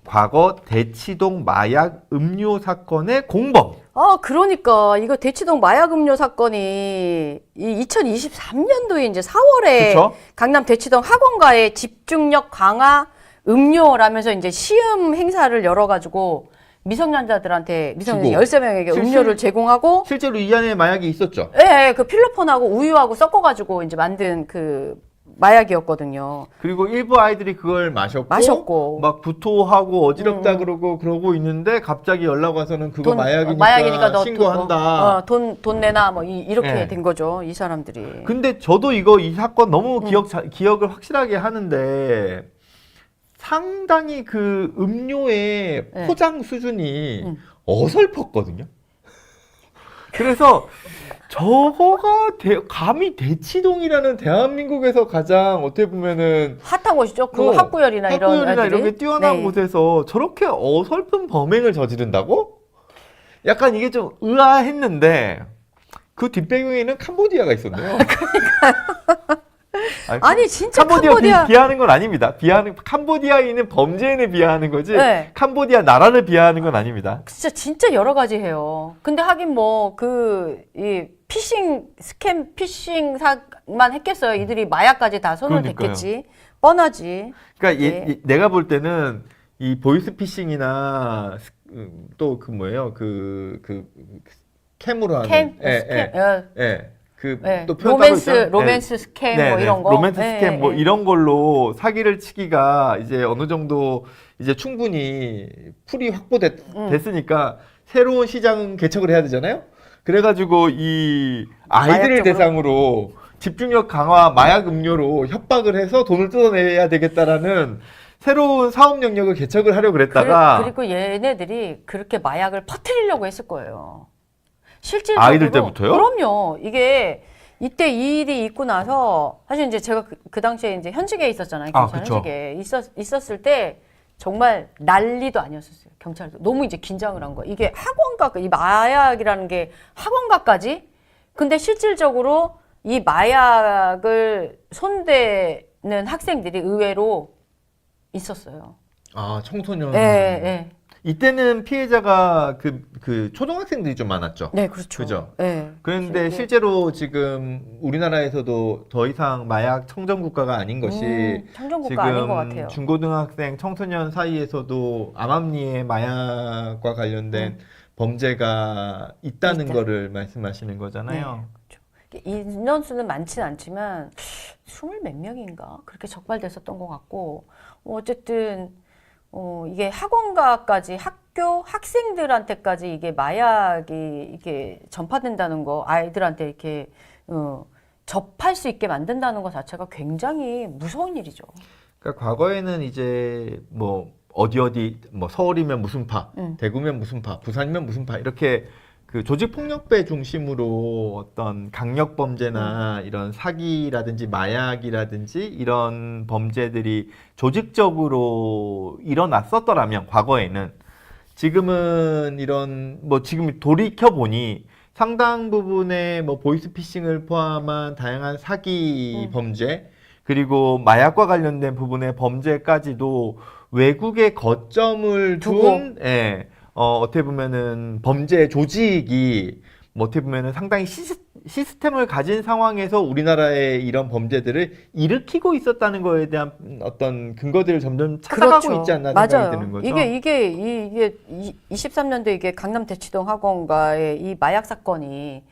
과거 대치동 마약 음료 사건의 공범. 그러니까 이거 대치동 마약 음료 사건이 이 2023년도에 이제 4월에 그쵸? 강남 대치동 학원가에 집중력 강화 음료라면서 이제 시음 행사를 열어가지고 미성년자들한테 주고. 13명에게 실실- 음료를 제공하고 실제로 이 안에 마약이 있었죠. 예, 그 필로폰하고 우유하고 섞어가지고 이제 만든 그 마약이었거든요. 그리고 일부 아이들이 그걸 마셨고 막 구토하고 어지럽다 그러고 있는데 갑자기 연락 와서는 그거 마약이니까 너 신고한다. 돈 내놔 뭐 이렇게 네. 된 거죠 이 사람들이. 근데 저도 이 사건 너무 기억을 확실하게 하는데 상당히 그 음료의 네. 포장 수준이 어설펐거든요. 그래서 저거가 감히 대치동이라는 대한민국에서 가장 어떻게 보면은 핫한 곳이죠. 그 학구열이나 이런 애들이. 게 뛰어난 네. 곳에서 저렇게 어설픈 범행을 저지른다고? 약간 이게 좀 의아했는데 그 뒷배경에는 캄보디아가 있었네요. 아니 진짜 캄보디아 비하하는 건 아닙니다. 캄보디아에 있는 범죄인을 비하하는 거지. 네. 캄보디아 나라를 비하하는 건 아닙니다. 진짜 여러 가지 해요. 근데 하긴 뭐 이 피싱만 했겠어요. 이들이 마약까지 다 손을 그러니까요. 댔겠지. 뻔하지. 그러니까 네. 내가 볼 때는 이 보이스피싱이나 또 그 뭐예요? 그 캠으로 하는 또 로맨스 스캠 뭐 이런 거. 로맨스 스캠 뭐 네. 이런 걸로 사기를 치기가 이제 어느 정도 이제 충분히 풀이 확보됐으니까 새로운 시장 개척을 해야 되잖아요. 그래가지고 이 아이들을 마약적으로? 대상으로 집중력 강화 마약 음료로 협박을 해서 돈을 뜯어내야 되겠다라는 새로운 사업 영역을 개척을 하려고 그랬다가 그리고 얘네들이 그렇게 마약을 퍼뜨리려고 했을 거예요. 실질적으로 아이들 때부터요? 그럼요. 이게 이때 이 일이 있고 나서 사실 이제 제가 그 당시에 이제 현직에 있었잖아요. 경찰 그쵸. 현직에 있었을 때 정말 난리도 아니었었어요. 경찰도 너무 이제 긴장을 한 거야. 이게 학원가 이 마약이라는 게 학원가까지. 근데 실질적으로 이 마약을 손대는 학생들이 의외로 있었어요. 아 청소년 예. 이때는 피해자가 그 초등학생들이 좀 많았죠. 네, 그렇죠. 그죠? 네. 그런데 네. 실제로 지금 우리나라에서도 더 이상 마약 청정 국가가 아닌 것이 청정국가 아닌 것 같아요. 지금 중고등학생 청소년 사이에서도 암암리의 마약과 관련된 범죄가 있다는 거를 말씀하시는 거잖아요. 네, 그렇죠. 인원수는 많지는 않지만 20 몇 명인가 그렇게 적발됐었던 것 같고 어쨌든 이게 학원가까지 학생들한테까지 이게 마약이 이게 전파된다는 거 아이들한테 이렇게 접할 수 있게 만든다는 것 자체가 굉장히 무서운 일이죠. 그러니까 과거에는 이제 뭐 어디 뭐 서울이면 무슨 파, 대구면 무슨 파, 부산이면 무슨 파 이렇게 그 조직 폭력배 중심으로 어떤 강력 범죄나 이런 사기라든지 마약이라든지 이런 범죄들이 조직적으로 일어났었더라면 과거에는 지금은 이런 뭐 지금 돌이켜 보니 상당 부분의 뭐 보이스피싱을 포함한 다양한 사기 범죄 그리고 마약과 관련된 부분의 범죄까지도 외국에 거점을 둔 어떻게 보면은 범죄 조직이 뭐 어떻게 보면은 상당히 시스템을 가진 상황에서 우리나라의 이런 범죄들을 일으키고 있었다는 거에 대한 어떤 근거들을 점점 찾아가고 그렇죠. 있지 않나 생각이 맞아요. 드는 거죠. 이게 23년도 이게 강남 대치동 학원가의 이 마약 사건이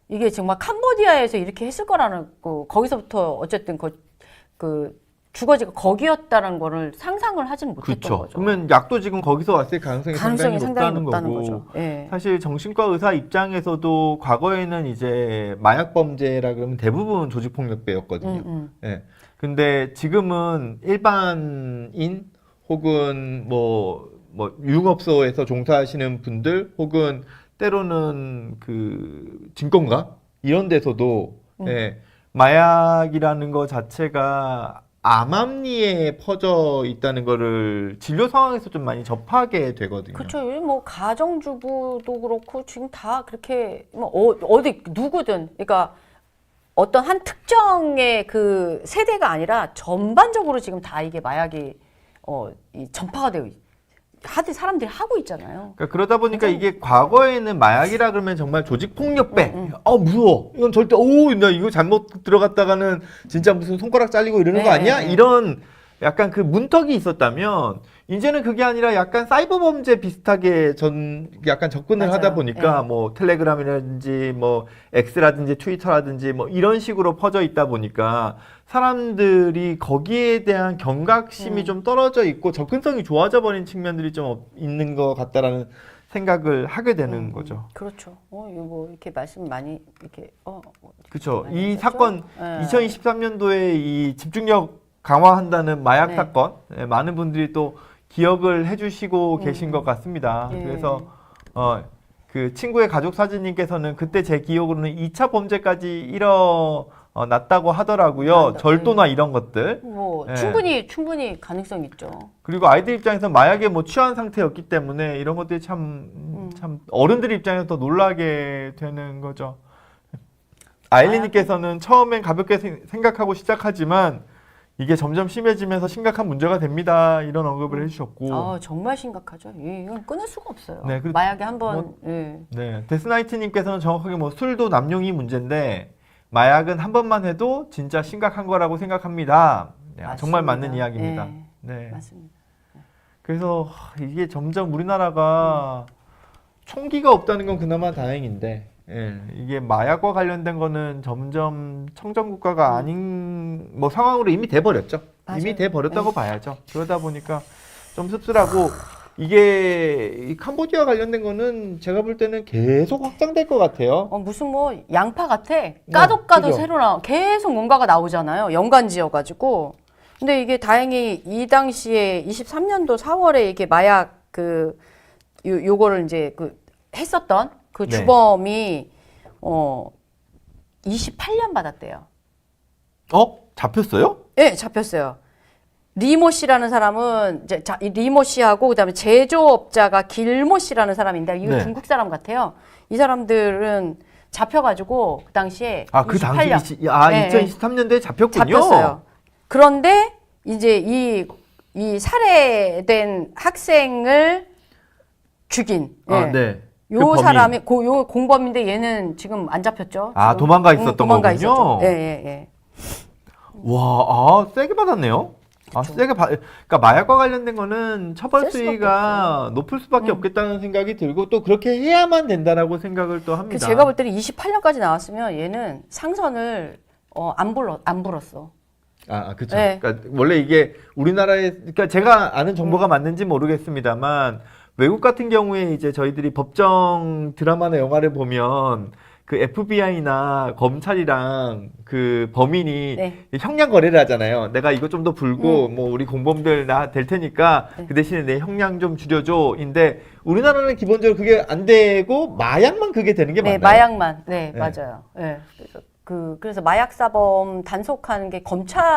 이게 정말 캄보디아에서 이렇게 했을 거라는 거 거기서부터 어쨌든 그 주거지가 거기였다는 거를 상상을 하진 못했던 그렇죠. 거죠. 그러면 약도 지금 거기서 왔을 가능성이 상당히 높다는 거고. 거죠. 예. 사실 정신과 의사 입장에서도 과거에는 이제 마약 범죄라 그러면 대부분 조직폭력배였거든요. 예. 근데 지금은 일반인 혹은 뭐 유흥업소에서 종사하시는 분들 혹은 때로는 그 증권가 이런 데서도 예, 마약이라는 거 자체가 암암리에 퍼져 있다는 거를 진료 상황에서 좀 많이 접하게 되거든요. 그렇죠. 요즘 뭐 가정주부도 그렇고 지금 다 그렇게 뭐 어디 누구든 그러니까 어떤 한 특정의 그 세대가 아니라 전반적으로 지금 다 이게 마약이 이 전파가 되고 하도 사람들이 하고 있잖아요. 그러니까 그러다 보니까 이게 과거에는 마약이라 그러면 정말 조직폭력배, 무서워. 이건 절대, 나 이거 잘못 들어갔다가는 진짜 무슨 손가락 잘리고 이러는 거 아니야? 이런 약간 그 문턱이 있었다면, 이제는 그게 아니라 약간 사이버 범죄 비슷하게 약간 접근을 맞아요. 하다 보니까 뭐 텔레그램이라든지 뭐 X라든지 트위터라든지 뭐 이런 식으로 퍼져 있다 보니까 사람들이 거기에 대한 경각심이 좀 떨어져 있고 접근성이 좋아져 버린 측면들이 좀 있는 것 같다라는 생각을 하게 되는 거죠. 그렇죠. 이거 뭐 이렇게 말씀 많이 이렇게 그렇죠. 많이 이 했었죠? 사건 예. 2023년도에 이 집중력 강화한다는 마약 네. 사건 많은 분들이 또 기억을 해주시고 계신 것 같습니다. 예. 그래서 그 친구의 가족 사진님께서는 그때 제 기억으로는 2차 범죄까지 일어났다고 하더라고요. 절도나 이런 것들. 뭐 예. 충분히 가능성 있죠. 그리고 아이들 입장에서 마약에 뭐 취한 상태였기 때문에 이런 것들이 참 어른들 입장에서 더 놀라게 되는 거죠. 아일리님께서는 처음엔 가볍게 생각하고 시작하지만 이게 점점 심해지면서 심각한 문제가 됩니다. 이런 언급을 해주셨고. 정말 심각하죠. 이건 끊을 수가 없어요. 네, 마약에 한번 네, 데스나이트님께서는 정확하게 뭐 술도 남용이 문제인데 마약은 한 번만 해도 진짜 심각한 거라고 생각합니다. 네, 정말 맞는 이야기입니다. 네. 맞습니다. 그래서 이게 점점 우리나라가 총기가 없다는 건 그나마 다행인데 이게 마약과 관련된 거는 점점 청정국가가 아닌 뭐 상황으로 이미 돼버렸죠. 맞아요. 이미 돼버렸다고 봐야죠. 그러다 보니까 좀 씁쓸하고 이게 이 캄보디아 관련된 거는 제가 볼 때는 계속 확장될 것 같아요. 무슨 뭐 양파 같아. 까도 그죠? 새로 계속 뭔가가 나오잖아요. 연관지어가지고. 근데 이게 다행히 이 당시에 23년도 4월에 이게 마약 요거를 이제 했었던 그 네. 주범이 28년 받았대요. 잡혔어요? 네, 잡혔어요. 리모 씨라는 사람은 이제 이 리모 씨하고 그다음에 제조업자가 길모 씨라는 사람인데 이거 네. 중국 사람 같아요. 이 사람들은 잡혀가지고 그 당시에 그 28년. 당시 2023년도에 잡혔군요. 잡혔어요. 그런데 이제 이 살해된 학생을 죽인 네. 요 그 범인. 사람이 요 공범인데 얘는 지금 안 잡혔죠. 지금. 도망가 있었던 도망가 거군요. 있었죠. 예. 와, 세게 받았네요. 그러니까 마약과 관련된 거는 처벌 쓸 수밖에 수위가 높을 수밖에 없겠다는 생각이 들고 또 그렇게 해야만 된다라고 생각을 또 합니다. 제가 볼 때는 28년까지 나왔으면 얘는 상선을 안 불었어. 그렇죠. 네. 그러니까 원래 이게 우리나라에 그러니까 제가 아는 정보가 맞는지 모르겠습니다만 외국 같은 경우에 이제 저희들이 법정 드라마나 영화를 보면 그 FBI나 검찰이랑 그 범인이 형량 거래를 하잖아요. 내가 이거 좀 더 불고 뭐 우리 공범들 나 될 테니까 그 대신에 내 형량 좀 줄여줘인데 우리나라는 기본적으로 그게 안 되고 마약만 그게 되는 게 맞나요? 마약만. 맞아요. 그래서 마약 사범 단속하는 게 검찰청에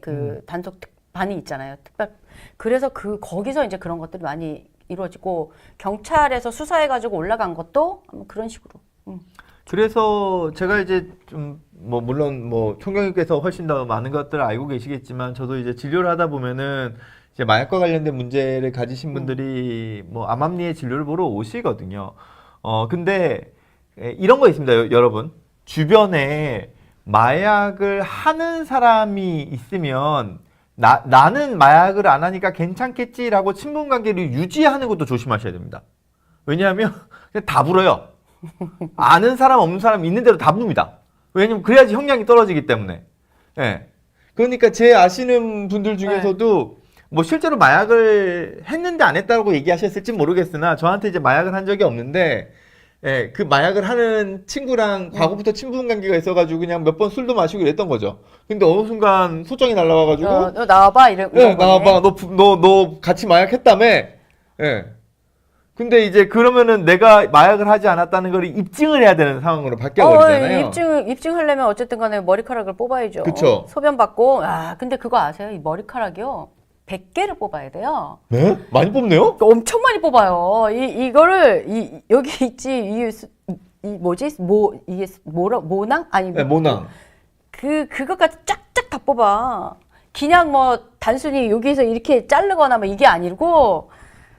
그 단속 특반이 있잖아요. 특별. 그래서 거기서 이제 그런 것들이 많이 이루어지고 경찰에서 수사해가지고 올라간 것도 그런 식으로. 그래서 제가 이제 좀 뭐 물론 뭐 총경님께서 훨씬 더 많은 것들을 알고 계시겠지만 저도 이제 진료를 하다 보면은 이제 마약과 관련된 문제를 가지신 분들이 뭐 암암리의 진료를 보러 오시거든요. 근데 이런 거 있습니다, 여러분. 주변에 마약을 하는 사람이 있으면 나는 마약을 안 하니까 괜찮겠지라고 친분 관계를 유지하는 것도 조심하셔야 됩니다. 왜냐하면 그냥 다 불어요. 아는 사람 없는 사람 있는 대로 다 부릅니다. 왜냐면 그래야지 형량이 떨어지기 때문에. 그러니까 제 아시는 분들 중에서도 뭐 실제로 마약을 했는데 안 했다고 얘기하셨을지 모르겠으나 저한테 이제 마약을 한 적이 없는데 예, 그 마약을 하는 친구랑 과거부터 친분 관계가 있어가지고 그냥 몇 번 술도 마시고 이랬던 거죠. 근데 어느 순간 소장이 날라와가지고 너 나와봐 이런 예, 거네. 나와봐 너 같이 마약했다며. 예. 근데 이제 그러면은 내가 마약을 하지 않았다는 걸 입증을 해야 되는 상황으로 바뀌어버리잖아요. 입증하려면 어쨌든 간에 머리카락을 뽑아야죠. 그쵸. 소변 받고. 아, 근데 그거 아세요? 이 머리카락이요. 100개를 뽑아야 돼요. 네? 많이 뽑네요? 엄청 많이 뽑아요. 이거를 여기 있지. 이 뭐지? 이게 모낭? 아니 네, 모낭. 그것까지 쫙쫙 다 뽑아. 그냥 뭐 단순히 여기서 이렇게 자르거나 뭐 이게 아니고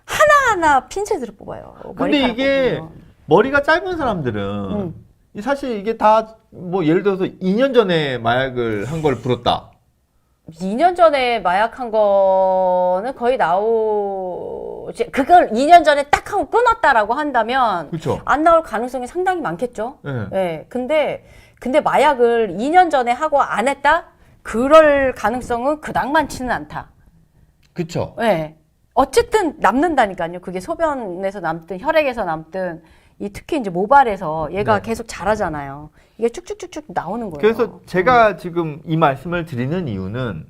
하나하나 핀셋으로 뽑아요. 근데 이게 뽑으면. 머리가 짧은 사람들은 사실 이게 다 뭐 예를 들어서 2년 전에 마약을 한 걸 불었다. 2년 전에 마약한 거는 거의 그걸 2년 전에 딱 하고 끊었다라고 한다면 그렇죠. 안 나올 가능성이 상당히 많겠죠. 네. 네. 근데 마약을 2년 전에 하고 안 했다? 그럴 가능성은 그닥 많지는 않다. 그렇죠. 네. 어쨌든 남는다니까요. 그게 소변에서 남든 혈액에서 남든 특히 이제 모발에서 얘가 네. 계속 자라잖아요. 이게 쭉쭉쭉쭉 나오는 거예요. 그래서 제가 지금 이 말씀을 드리는 이유는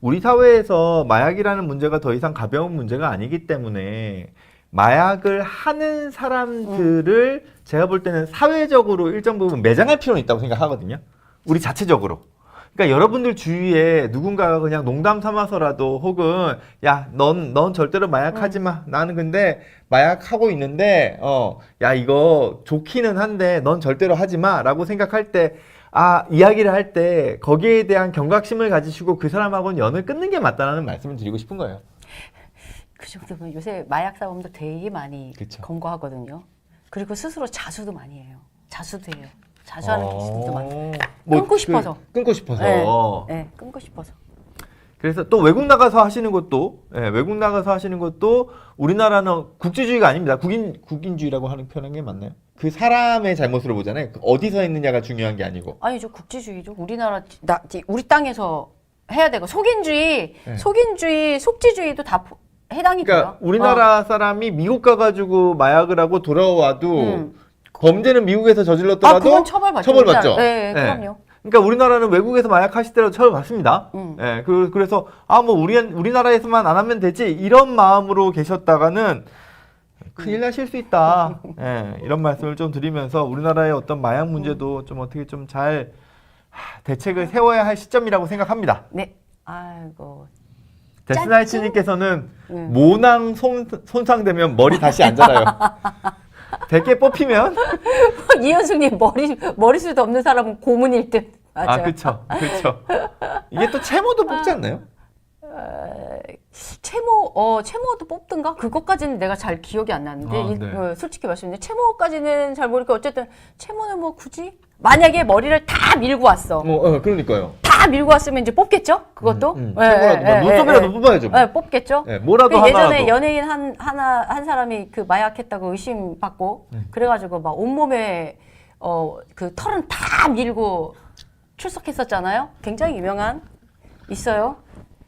우리 사회에서 마약이라는 문제가 더 이상 가벼운 문제가 아니기 때문에 마약을 하는 사람들을 제가 볼 때는 사회적으로 일정 부분 매장할 필요는 있다고 생각하거든요. 우리 자체적으로. 그러니까 여러분들 주위에 누군가가 그냥 농담 삼아서라도 혹은 야, 넌 절대로 마약하지 마. 나는 근데 마약하고 있는데 야, 이거 좋기는 한데 넌 절대로 하지 마라고 생각할 때 이야기를 할 때 거기에 대한 경각심을 가지시고 그 사람하고는 연을 끊는 게 맞다는 말씀을 드리고 싶은 거예요. 그 정도면 요새 마약 사범도 되게 많이 그쵸. 검거하거든요. 그리고 스스로 자수도 많이 해요. 자수도 해요. 자수하는 케이스도 많아요. 뭐 끊고 싶어서. 끊고 싶어서. 네, 끊고 싶어서. 그래서 또 외국 나가서 하시는 것도 우리나라는 국제주의가 아닙니다. 국인주의라고 하는 표현한 게 맞나요? 그 사람의 잘못으로 보잖아요. 어디서 했느냐가 중요한 게 아니고. 아니죠, 국제주의죠. 우리 땅에서 해야 되고 속인주의, 네. 속지주의도 다 해당이고요. 그러니까 우리나라 사람이 미국 가가지고 마약을 하고 돌아와도 범죄는 미국에서 저질렀더라도 그건 처벌받죠. 처벌받죠. 네, 그럼요. 그러니까 우리나라는 외국에서 마약하시더라도 처벌받습니다. 예, 그래서 뭐 우리나라에서만 안 하면 되지 이런 마음으로 계셨다가는 큰일 나실 수 있다. 예, 이런 말씀을 좀 드리면서 우리나라의 어떤 마약 문제도 좀 어떻게 좀 잘 대책을 세워야 할 시점이라고 생각합니다. 네. 아이고. 데스나이츠님께서는 모낭 손상되면 머리 다시 안 자라요. 100개 뽑히면 이현숙님 머리숱 없는 사람은 고문일 듯. 맞아요. 그렇죠. 이게 또 채모도 뽑지 않나요? 채모도 뽑든가? 그것까지는 내가 잘 기억이 안 나는데 네. 솔직히 말씀드리면 채모까지는 잘 모르니까 어쨌든 채모는 뭐 굳이 만약에 머리를 다 밀고 왔어. 그러니까요. 다 밀고 왔으면 이제 뽑겠죠? 그것도? 채모라도 눈썹이라도 뽑아야죠. 뭐. 네, 뽑겠죠? 네, 뭐라도 예전에 하나라도. 연예인 한 사람이 그 마약했다고 의심받고 그래가지고 막 온몸에 그 털은 다 밀고 출석했었잖아요. 굉장히 유명한 있어요.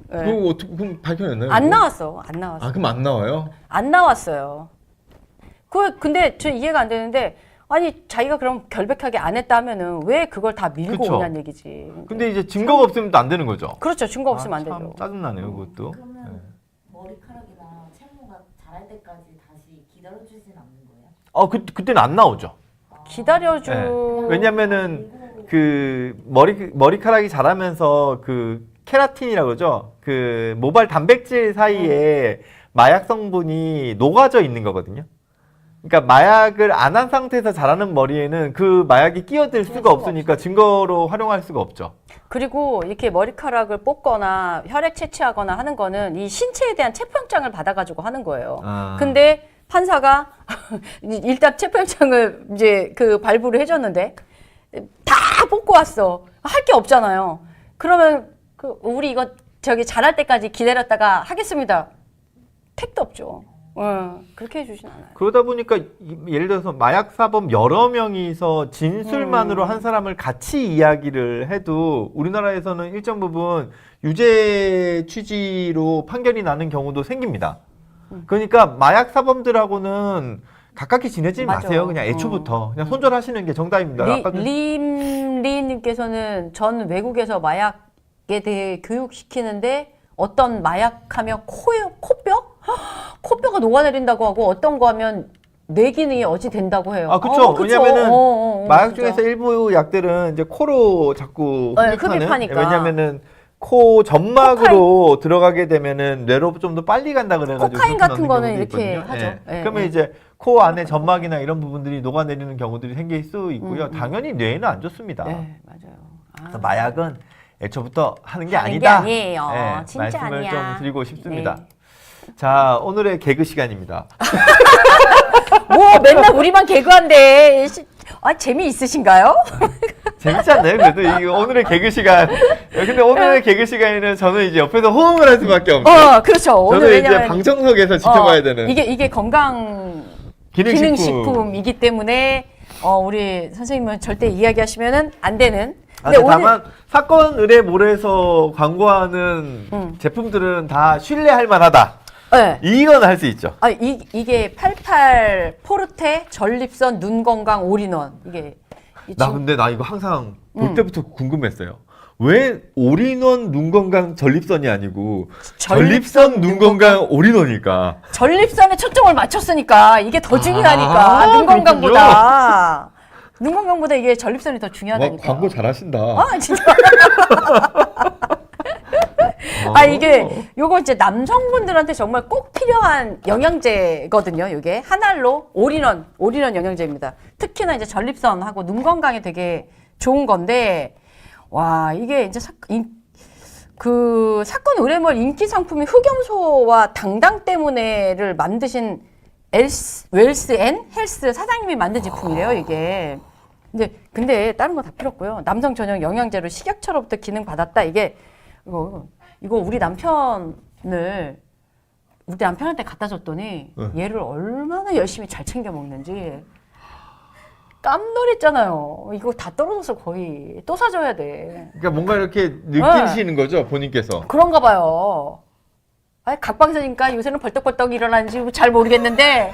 네. 그거 어떻게 그럼 밝혀냈나요? 안 그거? 나왔어. 그럼 안 나와요? 안 나왔어요. 근데 저 이해가 안 되는데 아니 자기가 그럼 결백하게 안 했다 하면은 왜 그걸 다 밀고 그쵸. 오냐는 얘기지. 근데 이제 증거가 없으면 또 안 되는 거죠. 그렇죠. 증거 없으면 안 참 되죠. 짜증나네요, 그것도. 그러면 머리카락이나 채모가 자랄 때까지 다시 기다려주진 않는 거예요? 그때는 안 나오죠. 기다려주. 네. 왜냐면은 그 머리카락이 자라면서 그 케라틴이라고 그러죠. 그 모발 단백질 사이에 마약 성분이 녹아져 있는 거거든요. 그러니까 마약을 안 한 상태에서 자라는 머리에는 그 마약이 끼어들 수가 없으니까 증거로 활용할 수가 없죠. 그리고 이렇게 머리카락을 뽑거나 혈액 채취하거나 하는 거는 이 신체에 대한 체포영장을 받아가지고 하는 거예요. 근데 판사가 일단 체포영장을 이제 그 발부를 해줬는데 다 뽑고 왔어. 할 게 없잖아요. 그러면 우리 이거 자랄 때까지 기다렸다가 하겠습니다. 택도 없죠. 그렇게 해주진 않아요. 그러다 보니까 예를 들어서 마약 사범 여러 명이서 진술만으로 한 사람을 같이 이야기를 해도 우리나라에서는 일정 부분 유죄 취지로 판결이 나는 경우도 생깁니다. 그러니까 마약 사범들하고는 가깝게 지내지 맞아. 마세요. 그냥 애초부터 그냥 손절하시는 게 정답입니다. 아까도 리님께서는 전 외국에서 마약에 대해 교육시키는데 어떤 마약하면 코뼈? 코뼈가 녹아내린다고 하고 어떤 거 하면 뇌기능이 어지된다고 해요. 아, 그쵸. 왜냐면은 마약 진짜. 중에서 일부 약들은 이제 코로 자꾸 흡입하니까. 왜냐면은 코 점막으로 들어가게 되면은 뇌로 좀 더 빨리 간다 그래가지고 코카인 그렇게 같은 넣는 거는 경우도 이렇게 있거든요. 하죠. 예, 그러면 예. 이제 코 안에 점막이나 이런 부분들이 녹아내리는 경우들이 생길 수 있고요. 당연히 뇌에는 안 좋습니다. 네, 맞아요. 그래서 마약은 애초부터 하는 게 하는 게 아니다. 아니에요. 네, 진짜 말씀을 아니야. 좀 드리고 싶습니다. 네. 자, 오늘의 개그 시간입니다. 뭐 맨날 우리만 개그한데 재미있으신가요? 재밌지 않나요? 그래도 이 오늘의 개그 시간. 근데 오늘의 개그 시간에는 저는 이제 옆에서 호응을 할 수밖에 없어요. 그렇죠. 오늘 저는 이제 왜냐면 방청석에서 지켜봐야 되는 이게 건강 기능식품이기 때문에 우리 선생님은 절대 이야기하시면은 안 되는. 근데 다만 사건 의뢰 몰에서 광고하는 제품들은 다 신뢰할 만하다. 네. 이건 할 수 있죠. 이게 88 포르테 전립선 눈 건강 올인원 이게 근데 나 이거 항상 볼 때부터 궁금했어요. 왜 올인원 눈 건강 전립선이 아니고 전립선 눈 건강 올인원일까? 전립선에 초점을 맞췄으니까 이게 더 중요하니까 눈 건강보다. 눈 건강보다 이게 전립선이 더 중요하다니까. 광고 잘하신다. 진짜. 이게 요거 이제 남성분들한테 정말 꼭 필요한 영양제거든요. 이게 한알로 올인원 영양제입니다. 특히나 이제 전립선하고 눈 건강에 되게 좋은 건데, 와 이게 이제 그 사건 의뢰물 인기 상품이 흑염소와 당당 때문에를 만드신 웰스 앤 헬스 사장님이 만든 제품이래요, 이게. 근데 다른 거 다 필요 없고요. 남성 전용 영양제로 식약처로부터 기능 받았다. 이거 우리 남편한테 갖다 줬더니 얘를 얼마나 열심히 잘 챙겨 먹는지 깜놀했잖아요. 이거 다 떨어져서 거의 또 사줘야 돼. 그러니까 뭔가 이렇게 느끼시는 거죠, 본인께서. 그런가 봐요. 각방사니까 요새는 벌떡벌떡 일어나는지 잘 모르겠는데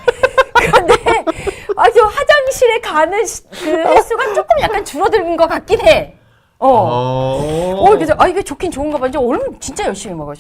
그런데 저 화장실에 가는 그 횟수가 조금 약간 줄어든 것 같긴 해. 그래서 이게 좋긴 좋은가 봐. 이제 얼른 진짜 열심히 먹어.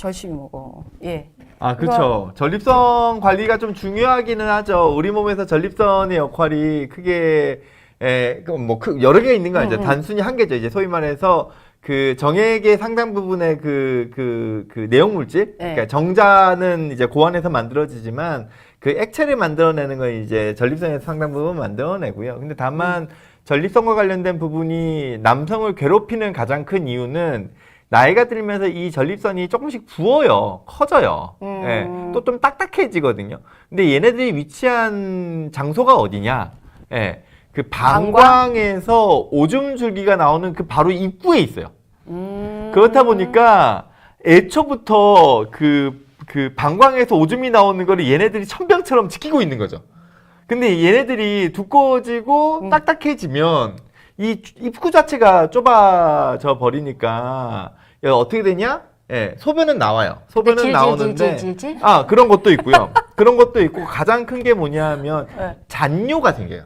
예. 그렇죠. 전립선 관리가 좀 중요하기는 하죠. 우리 몸에서 전립선의 역할이 크게 여러 개가 있는 거 아니죠. 단순히 한 개죠. 이제 소위 말해서 그 정액의 상당 부분의 그 내용 물질, 그러니까 정자는 이제 고안에서 만들어지지만 그 액체를 만들어내는 건 이제 전립선에서 상당 부분 만들어내고요. 근데 다만 전립선과 관련된 부분이 남성을 괴롭히는 가장 큰 이유는 나이가 들면서 이 전립선이 조금씩 부어요. 커져요. 또 좀 딱딱해지거든요. 근데 얘네들이 위치한 장소가 어디냐? 그 방광에서 오줌 줄기가 나오는 그 바로 입구에 있어요. 그렇다 보니까 애초부터 그 방광에서 오줌이 나오는 거를 얘네들이 천병처럼 지키고 있는 거죠. 근데 얘네들이 두꺼워지고 딱딱해지면 이 입구 자체가 좁아져 버리니까 어떻게 되냐? 소변은 나와요. 소변은 나오는데 그런 것도 있고요. 그런 것도 있고 가장 큰 게 뭐냐 하면 잔뇨가 생겨요.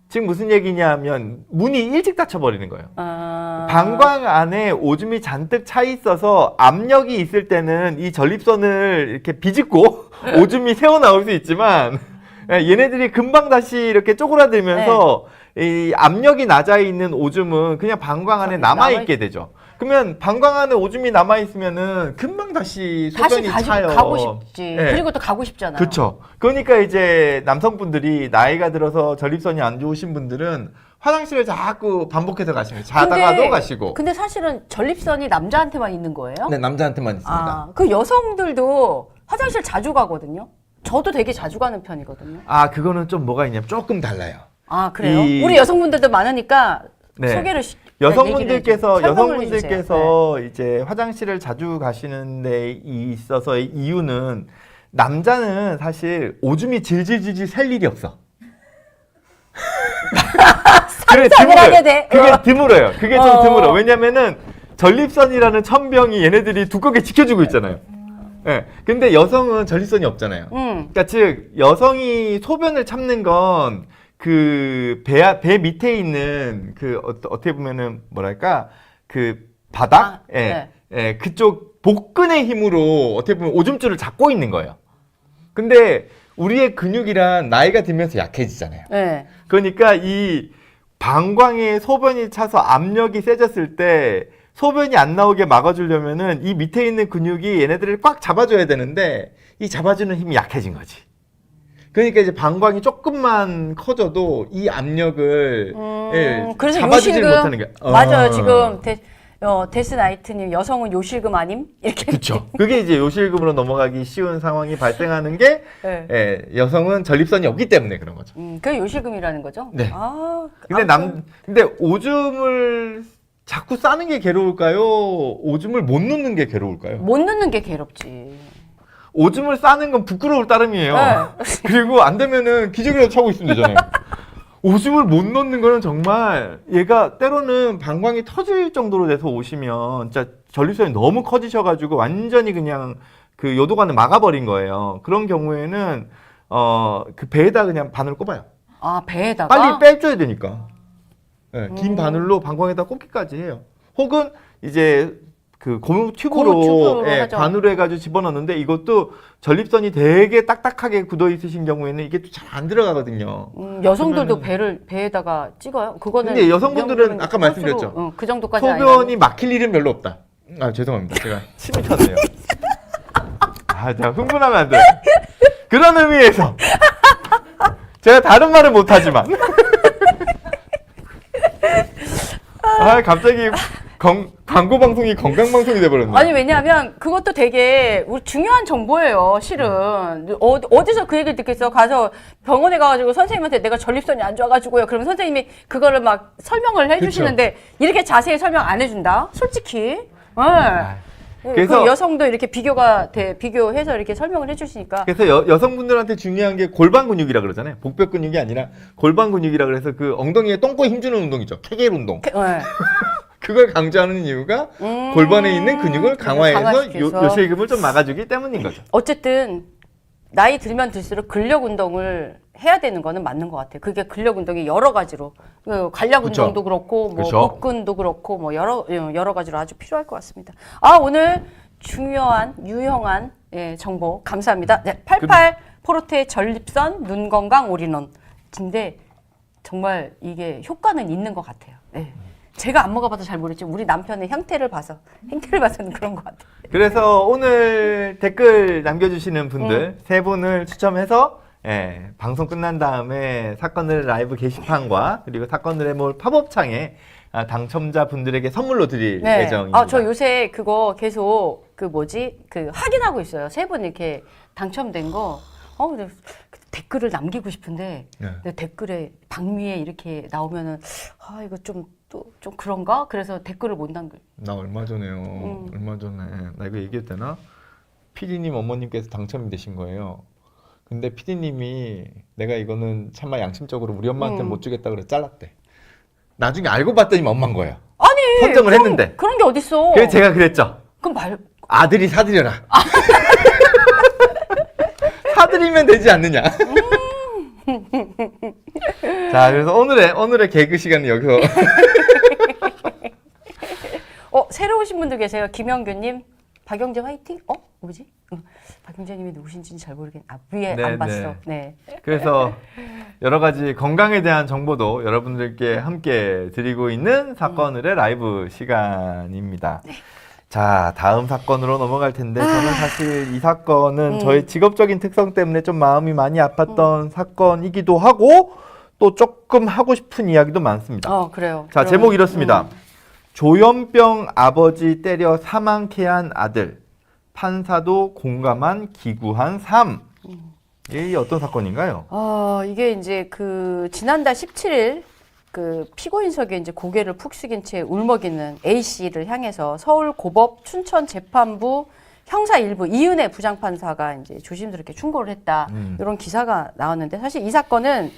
지금 무슨 얘기냐 하면 문이 일찍 닫혀버리는 거예요. 방광 안에 오줌이 잔뜩 차 있어서 압력이 있을 때는 이 전립선을 이렇게 비집고 오줌이 새어나올 수 있지만 얘네들이 금방 다시 이렇게 쪼그라들면서 이 압력이 낮아 있는 오줌은 그냥 방광 안에 남아있게 되죠. 그러면 방광 안에 오줌이 남아있으면은 금방 다시 소변이 차요. 가고 싶지. 그리고 또 가고 싶잖아요. 그렇죠. 그러니까 이제 남성분들이 나이가 들어서 전립선이 안 좋으신 분들은 화장실에 자꾸 반복해서 가시면 자다가도 가시고. 근데 사실은 전립선이 남자한테만 있는 거예요? 네, 남자한테만 있습니다. 그 여성들도 화장실 자주 가거든요. 저도 되게 자주 가는 편이거든요. 그거는 좀 뭐가 있냐면 조금 달라요. 그래요? 우리 여성분들도 많으니까 소개를 여성분들께서 해주세요. 이제 화장실을 자주 가시는 데 있어서의 이유는 남자는 사실 오줌이 질질질질 셀 일이 없어. 상상을 하게 돼. 그게 드물어요. 그게 좀 드물어. 왜냐면은 전립선이라는 천병이 얘네들이 두껍게 지켜주고 있잖아요. 예. 근데 여성은 전립선이 없잖아요. 그러니까 즉 여성이 소변을 참는 건 그 배 밑에 있는 그 어떻게 보면은 뭐랄까 그 바닥, 예, 그쪽 복근의 힘으로 어떻게 보면 오줌줄을 잡고 있는 거예요. 근데 우리의 근육이란 나이가 들면서 약해지잖아요. 네. 그러니까 이 방광에 소변이 차서 압력이 세졌을 때 소변이 안 나오게 막아주려면은 이 밑에 있는 근육이 얘네들을 꽉 잡아줘야 되는데 이 잡아주는 힘이 약해진 거지. 그러니까 이제 방광이 조금만 커져도 이 압력을 그래서 잡아주지 요실금 못하는 거야. 맞아요. 지금 데스나이트님 여성은 요실금 아님? 이렇게 그렇죠. 그게 이제 요실금으로 넘어가기 쉬운 상황이 발생하는 게 네. 여성은 전립선이 없기 때문에 그런 거죠. 그게 요실금이라는 거죠? 네. 아, 근데 오줌을 자꾸 싸는 게 괴로울까요? 오줌을 못 넣는 게 괴로울까요? 못 넣는 게 괴롭지. 오줌을 싸는 건 부끄러울 따름이에요. 네. 그리고 안 되면은 기저귀라도 차고 있으면 되잖아요. 오줌을 못 넣는 거는 정말 얘가 때로는 방광이 터질 정도로 돼서 오시면 진짜 전립선이 너무 커지셔가지고 완전히 그냥 그 요도관을 막아버린 거예요. 그런 경우에는 그 배에다 그냥 바늘을 꼽아요. 아, 배에다가? 빨리 빼줘야 되니까. 네, 긴 바늘로 방광에다 꼽기까지 해요. 혹은 이제 그 고무 튜브로 하죠. 바늘로 해가지고 집어넣는데 이것도 전립선이 되게 딱딱하게 굳어 있으신 경우에는 이게 또 잘 안 들어가거든요. 여성들도 배에다가 찍어요? 그거는 근데 여성분들은 아까 말씀드렸죠. 그 정도까지 소변이 막힐 일은 별로 없다. 아 죄송합니다. 제가 침이 쳤네요. 아 제가 흥분하면 안 돼요. 그런 의미에서 제가 다른 말은 못하지만 아 갑자기 광고 방송이 건강 방송이 돼버렸네. 아니 왜냐하면 그것도 되게 중요한 정보예요. 실은 어디서 그 얘기를 듣겠어? 가서 병원에 가가지고 선생님한테 내가 전립선이 안 좋아가지고요. 그러면 선생님이 그거를 막 설명을 해주시는데 이렇게 자세히 설명 안 해준다. 솔직히. 그래서 그 여성도 이렇게 비교해서 이렇게 설명을 해주시니까. 그래서 여성분들한테 중요한 게 골반 근육이라 그러잖아요. 복벽 근육이 아니라 골반 근육이라 그래서 그 엉덩이에 똥꼬에 힘주는 운동이죠. 케겔 운동. 그걸 강조하는 이유가 골반에 있는 근육을 강화해서 요실금을 좀 막아주기 때문인 거죠. 어쨌든 나이 들면 들수록 근력 운동을 해야 되는 거는 맞는 것 같아요. 그게 근력 운동이 여러 가지로 관략 그쵸. 운동도 그렇고 뭐 그쵸. 복근도 그렇고 뭐 여러 가지로 아주 필요할 것 같습니다. 아 오늘 중요한 유용한 정보 감사합니다. 네, 88 포르테 전립선 눈 건강 올인원. 근데 정말 이게 효과는 있는 것 같아요. 네. 제가 안 먹어봐서 잘 모르겠지만 우리 남편의 행태를 봐서는 그런 것 같아요. 그래서 오늘 댓글 남겨주시는 분들 세 분을 추첨해서 방송 끝난 다음에 사건을 라이브 게시판과 그리고 사건을 해몰 팝업창에 당첨자 분들에게 선물로 드릴 예정입니다. 아, 저 요새 그거 계속 확인하고 있어요. 세 분 이렇게 당첨된 거. 근데 댓글을 남기고 싶은데 댓글에 방미에 이렇게 나오면은 이거 좀 그런가? 그래서 댓글을 못 남겨. 나 얼마 전에요. 얼마 전에 나 이거 얘기해도 되나? PD님 어머님께서 당첨이 되신 거예요. 근데 PD님이 내가 이거는 참마 양심적으로 우리 엄마한테 못 주겠다 그래서 잘랐대. 나중에 알고 봤더니 엄마인 거예요. 아니 선정을 했는데. 그런 게 어딨어. 그래서 제가 그랬죠. 그럼 아들이 사드려라. 사드리면 되지 않느냐. 자, 그래서 오늘의 개그 시간은 여기서. 새로 오신 분도 계세요. 김영규님, 박영재 화이팅? 뭐지? 박영재님이 누구신지는 잘 모르겠네. 위에 안 봤어. 네. 그래서 여러 가지 건강에 대한 정보도 여러분들께 함께 드리고 있는 사건을의 라이브 시간입니다. 네. 자, 다음 사건으로 넘어갈 텐데 저는 사실 이 사건은 저의 직업적인 특성 때문에 좀 마음이 많이 아팠던 사건이기도 하고 또 조금 하고 싶은 이야기도 많습니다. 그래요. 자, 제목 이렇습니다. 조현병 아버지 때려 사망케 한 아들, 판사도 공감한 기구한 삶. 이게 어떤 사건인가요? 이게 이제 지난달 17일 피고인석에 이제 고개를 푹 숙인 채 울먹이는 A 씨를 향해서 서울 고법 춘천 재판부 형사 일부 이은혜 부장판사가 이제 조심스럽게 충고를 했다. 이런 기사가 나왔는데 사실 이 사건은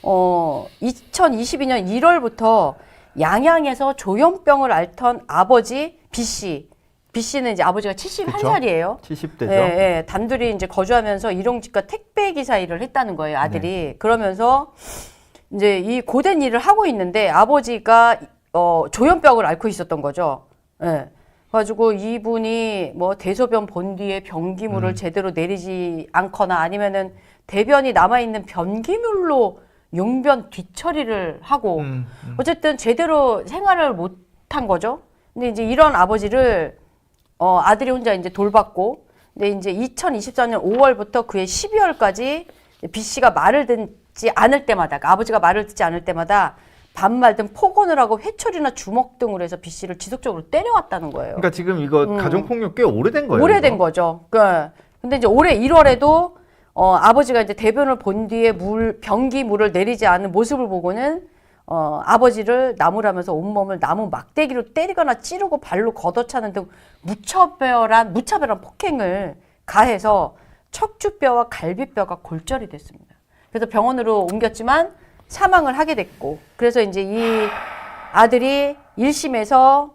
2022년 1월부터 양양에서 조현병을 앓던 아버지 B 씨는 이제 아버지가 71살이에요. 70대죠. 예, 예, 단둘이 이제 거주하면서 일용직과 택배 기사 일을 했다는 거예요, 아들이. 그러면서 이제 이 고된 일을 하고 있는데 아버지가 조현병을 앓고 있었던 거죠. 예. 그래가지고 이분이 뭐 대소변 본 뒤에 변기물을 제대로 내리지 않거나 아니면은 대변이 남아있는 변기물로 용변 뒤처리를 하고 어쨌든 제대로 생활을 못한 거죠. 근데 이제 이런 아버지를 아들이 혼자 이제 돌봤고, 근데 이제 2024년 5월부터 그해 12월까지 B 씨가 말을 듣지 않을 때마다, 그러니까 아버지가 말을 듣지 않을 때마다 반말 등 폭언을 하고 회초리나 주먹 등으로 해서 B 씨를 지속적으로 때려왔다는 거예요. 그러니까 지금 이거 가정폭력 꽤 오래된 거예요. 오래된 이거? 거죠. 근데 이제 올해 1월에도 아버지가 이제 대변을 본 뒤에 변기 물을 내리지 않는 모습을 보고는 아버지를 나무라면서 온몸을 나무 막대기로 때리거나 찌르고 발로 걷어차는 등 무차별한 폭행을 가해서 척추뼈와 갈비뼈가 골절이 됐습니다. 그래서 병원으로 옮겼지만 사망을 하게 됐고, 그래서 이제 이 아들이 1심에서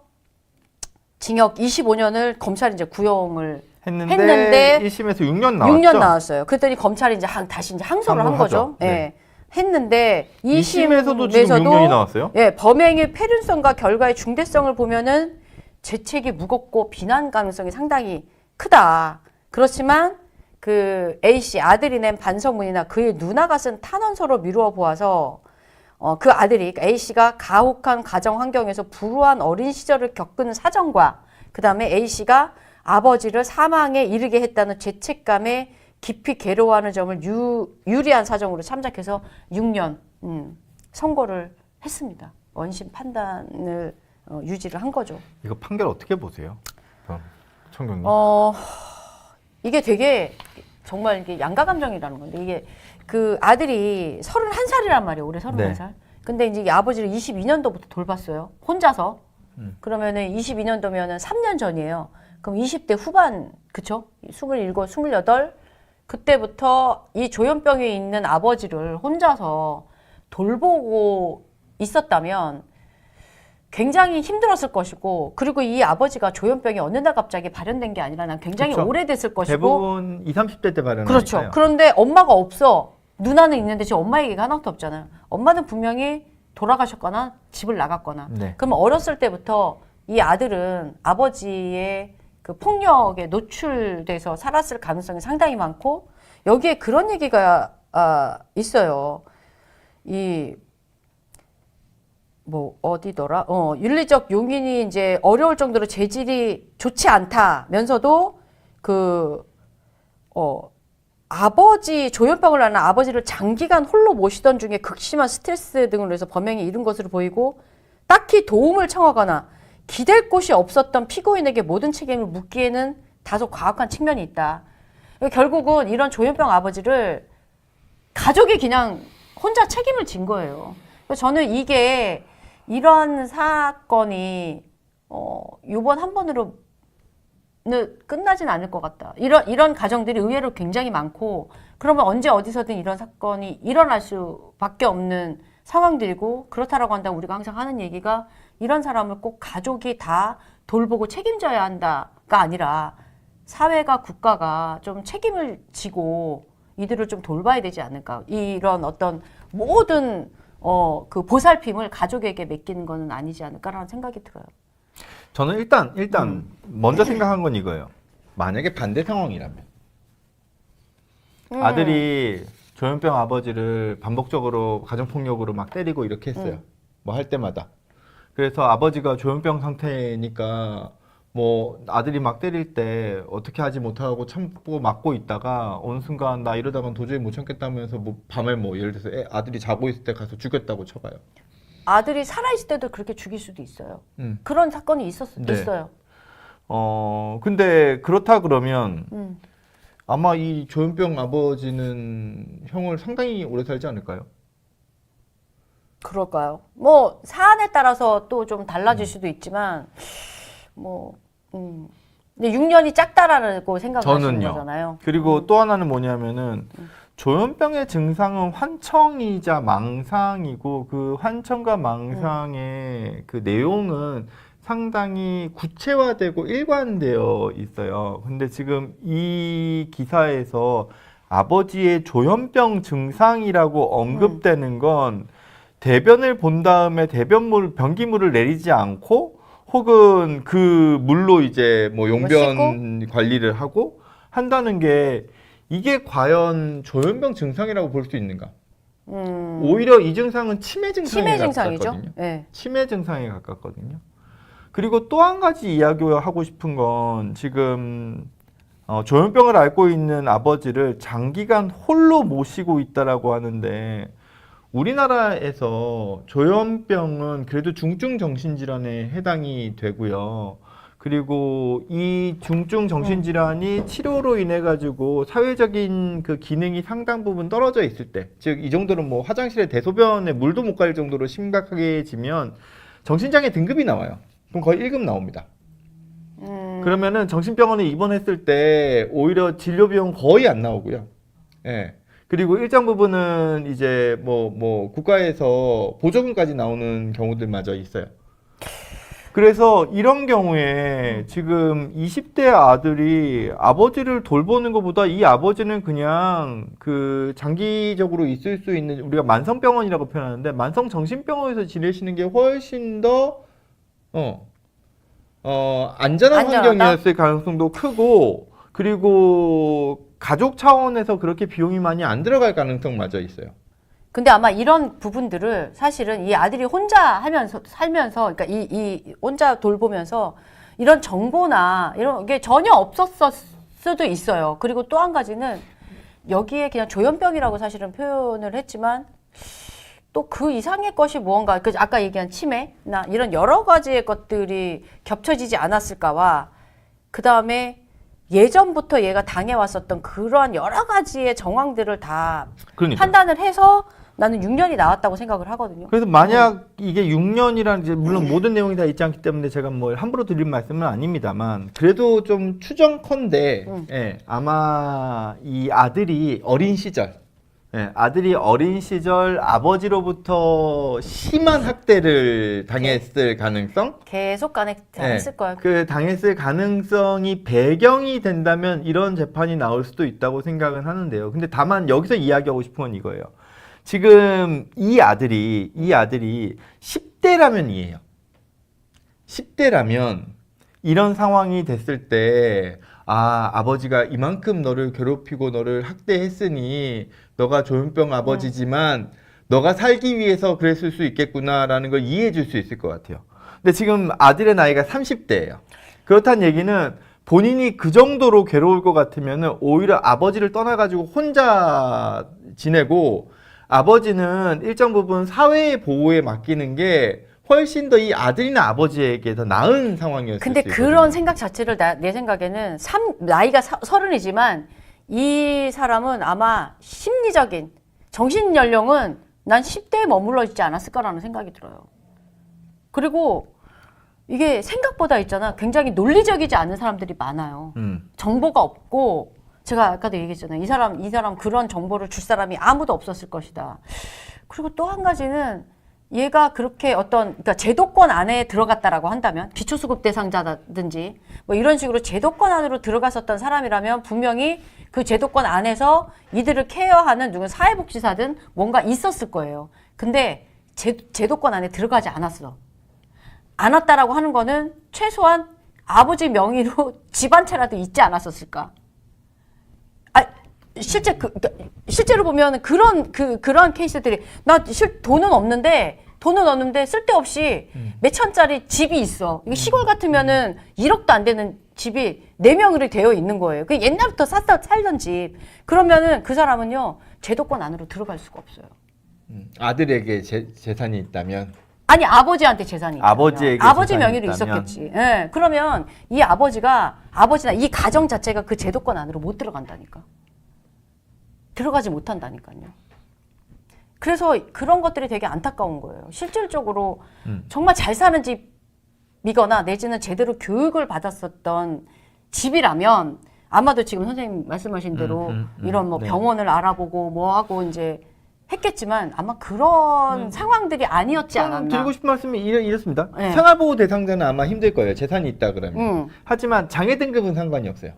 징역 25년을 검찰이 이제 구형을 했는데 1심에서 6년 나왔죠. 6년 나왔어요. 그랬더니 검찰이 이제 다시 이제 항소를 한 거죠. 네. 예. 했는데 2심에서도 지금 6년이 나왔어요? 예, 범행의 폐륜성과 결과의 중대성을 보면은 죄책이 무겁고 비난 가능성이 상당히 크다. 그렇지만 그 A 씨 아들이 낸 반성문이나 그의 누나가 쓴 탄원서로 미루어 보아서 그 아들이, 그러니까 A 씨가 가혹한 가정 환경에서 불우한 어린 시절을 겪은 사정과 그 다음에 A 씨가 아버지를 사망에 이르게 했다는 죄책감에 깊이 괴로워하는 점을 유리한 사정으로 참작해서 6년 선고를 했습니다. 원심 판단을 유지를 한 거죠. 이거 판결 어떻게 보세요? 청경님. 이게 되게 정말 이게 양가 감정이라는 건데, 이게 그 아들이 31살이란 말이에요. 올해 31살. 네. 근데 이제 이 아버지를 22년도부터 돌봤어요. 혼자서. 그러면은 22년도면은 3년 전이에요. 그럼 20대 후반, 그쵸? 27, 28. 그때부터 이 조현병이 있는 아버지를 혼자서 돌보고 있었다면 굉장히 힘들었을 것이고, 그리고 이 아버지가 조현병이 어느 날 갑자기 발현된 게 아니라 난 굉장히 그쵸. 오래됐을 것이고. 대부분 20, 30대 때 발현하니까요. 그렇죠. 그런데 엄마가 없어. 누나는 있는데 지금 엄마 얘기가 하나도 없잖아요. 엄마는 분명히 돌아가셨거나 집을 나갔거나. 네. 그러면 어렸을 때부터 이 아들은 아버지의 그 폭력에 노출돼서 살았을 가능성이 상당히 많고, 여기에 그런 얘기가 있어요. 어디더라? 윤리적 용인이 이제 어려울 정도로 재질이 좋지 않다면서도 아버지, 조현병을 앓는 아버지를 장기간 홀로 모시던 중에 극심한 스트레스 등으로 해서 범행에 이른 것으로 보이고, 딱히 도움을 청하거나 기댈 곳이 없었던 피고인에게 모든 책임을 묻기에는 다소 과학한 측면이 있다. 결국은 이런 조현병 아버지를 가족이 그냥 혼자 책임을 진 거예요. 그래서 저는 이게 이런 사건이 이번 한 번으로는 끝나진 않을 것 같다. 이런 가정들이 의외로 굉장히 많고, 그러면 언제 어디서든 이런 사건이 일어날 수밖에 없는 상황들이고, 그렇다라고 한다면 우리가 항상 하는 얘기가 이런 사람을 꼭 가족이 다 돌보고 책임져야 한다가 아니라 사회가, 국가가 좀 책임을 지고 이들을 좀 돌봐야 되지 않을까. 이런 어떤 모든 그 보살핌을 가족에게 맡기는 것은 아니지 않을까라는 생각이 들어요. 저는 일단 먼저 생각한 건 이거예요. 만약에 반대 상황이라면 아들이 조현병 아버지를 반복적으로 가정폭력으로 막 때리고 이렇게 했어요. 뭐 할 때마다. 그래서 아버지가 조현병 상태니까 뭐 아들이 막 때릴 때 어떻게 하지 못하고 참고 맞고 있다가 어느 순간 나 이러다간 도저히 못 참겠다면서 뭐 밤에 뭐 예를 들어서 아들이 자고 있을 때 가서 죽였다고 쳐봐요. 아들이 살아있을 때도 그렇게 죽일 수도 있어요. 그런 사건이 있어요. 근데 그렇다 그러면 아마 이 조현병 아버지는 형을 상당히 오래 살지 않을까요? 그럴까요? 뭐 사안에 따라서 또 좀 달라질 수도 있지만 근데 6년이 작다라고 생각하시는 저는요. 거잖아요. 그리고 또 하나는 뭐냐면은 조현병의 증상은 환청이자 망상이고 그 환청과 망상의 그 내용은 상당히 구체화되고 일관되어 있어요. 근데 지금 이 기사에서 아버지의 조현병 증상이라고 언급되는 건 대변을 본 다음에 변기물을 내리지 않고 혹은 그 물로 이제 뭐 용변 관리를 하고 한다는 게 이게 과연 조현병 증상이라고 볼 수 있는가? 오히려 이 증상은 치매 증상에 증상이죠. 가깝거든요. 네. 치매 증상에 가깝거든요. 그리고 또 한 가지 이야기하고 싶은 건 지금 조현병을 앓고 있는 아버지를 장기간 홀로 모시고 있다라고 하는데 우리나라에서 조현병은 그래도 중증 정신질환에 해당이 되고요. 그리고 이 중증 정신질환이 치료로 인해 가지고 사회적인 그 기능이 상당 부분 떨어져 있을 때, 즉 이 정도는 뭐 화장실에 대소변에 물도 못 갈 정도로 심각하게지면 정신장애 등급이 나와요. 그럼 거의 1급 나옵니다. 그러면은 정신병원에 입원했을 때 오히려 진료 비용 거의 안 나오고요. 예. 그리고 일정 부분은 이제 뭐 국가에서 보조금까지 나오는 경우들마저 있어요. 그래서 이런 경우에 지금 20대 아들이 아버지를 돌보는 것보다 이 아버지는 그냥 그 장기적으로 있을 수 있는 우리가 만성병원이라고 표현하는데 만성정신병원에서 지내시는 게 훨씬 더 안전한 안전하다? 환경이었을 가능성도 크고 그리고 가족 차원에서 그렇게 비용이 많이 안 들어갈 가능성마저 있어요. 근데 아마 이런 부분들을 사실은 이 아들이 혼자 살면서, 그러니까 이 혼자 돌보면서 이런 정보나 이런 게 전혀 없었을 수도 있어요. 그리고 또 한 가지는 여기에 그냥 조현병이라고 사실은 표현을 했지만 또 그 이상의 것이 무언가, 그 아까 얘기한 치매나 이런 여러 가지의 것들이 겹쳐지지 않았을까와 그 다음에 예전부터 얘가 당해왔었던 그러한 여러 가지의 정황들을 다 그러니까. 판단을 해서 나는 6년이 나왔다고 생각을 하거든요. 그래서 만약 이게 6년이라는 이제 물론 모든 내용이 다 있지 않기 때문에 제가 뭐 함부로 드릴 말씀은 아닙니다만 그래도 좀 추정컨대 예, 아마 이 아들이 어린 시절 아들이 어린 시절 아버지로부터 심한 학대를 당했을 가능성? 계속 당했을 거야. 그 당했을 가능성이 배경이 된다면 이런 재판이 나올 수도 있다고 생각은 하는데요. 근데 다만 여기서 이야기하고 싶은 건 이거예요. 지금 이 아들이 10대라면 이해해요. 10대라면 이런 상황이 됐을 때 아버지가 이만큼 너를 괴롭히고 너를 학대했으니 너가 조현병 아버지지만 너가 살기 위해서 그랬을 수 있겠구나라는 걸 이해해 줄 수 있을 것 같아요. 근데 지금 아들의 나이가 30대예요. 그렇다는 얘기는 본인이 그 정도로 괴로울 것 같으면 오히려 아버지를 떠나가지고 혼자 지내고 아버지는 일정 부분 사회의 보호에 맡기는 게 훨씬 더 이 아들이나 아버지에게 더 나은 상황이었을 근데 수 있거든요. 그런 생각 자체를 내 생각에는 나이가 30이지만 이 사람은 아마 심리적인 정신 연령은 난 10대에 머물러 있지 않았을 거라는 생각이 들어요. 그리고 이게 생각보다 있잖아. 굉장히 논리적이지 않은 사람들이 많아요. 정보가 없고 제가 아까도 얘기했잖아요. 이 사람 그런 정보를 줄 사람이 아무도 없었을 것이다. 그리고 또 한 가지는 얘가 그렇게 그러니까 제도권 안에 들어갔다라고 한다면 기초수급 대상자라든지 뭐 이런 식으로 제도권 안으로 들어갔었던 사람이라면 분명히 그 제도권 안에서 이들을 케어하는 누군 사회복지사든 뭔가 있었을 거예요. 근데 제도권 안에 들어가지 않았다라고 하는 거는 최소한 아버지 명의로 집 한 채라도 있지 않았었을까? 실제로 보면 그런 케이스들이 돈은 없는데 쓸데없이 몇 천짜리 집이 있어. 이게 시골 같으면은 1억도 안 되는 집이 4명으로 되어 있는 거예요. 그 옛날부터 살던 집. 그러면은 그 사람은요 제도권 안으로 들어갈 수가 없어요. 아들에게 재산이 있다면 아니 아버지한테 재산이 있다면 아버지에게 아버지 재산이 명의로 있다면. 있었겠지. 예. 그러면 이 아버지나 이 가정 자체가 그 제도권 안으로 못 들어간다니까. 들어가지 못한다니까요. 그래서 그런 것들이 되게 안타까운 거예요. 실질적으로 정말 잘 사는 집이거나 내지는 제대로 교육을 받았었던 집이라면 아마도 지금 선생님 말씀하신 대로 이런 뭐 네. 병원을 알아보고 뭐 하고 이제 했겠지만 아마 그런 상황들이 아니었지 않았나. 드리고 싶은 말씀이 이렇습니다. 네. 생활보호 대상자는 아마 힘들 거예요. 재산이 있다 그러면. 음. 하지만 장애 등급은 상관이 없어요.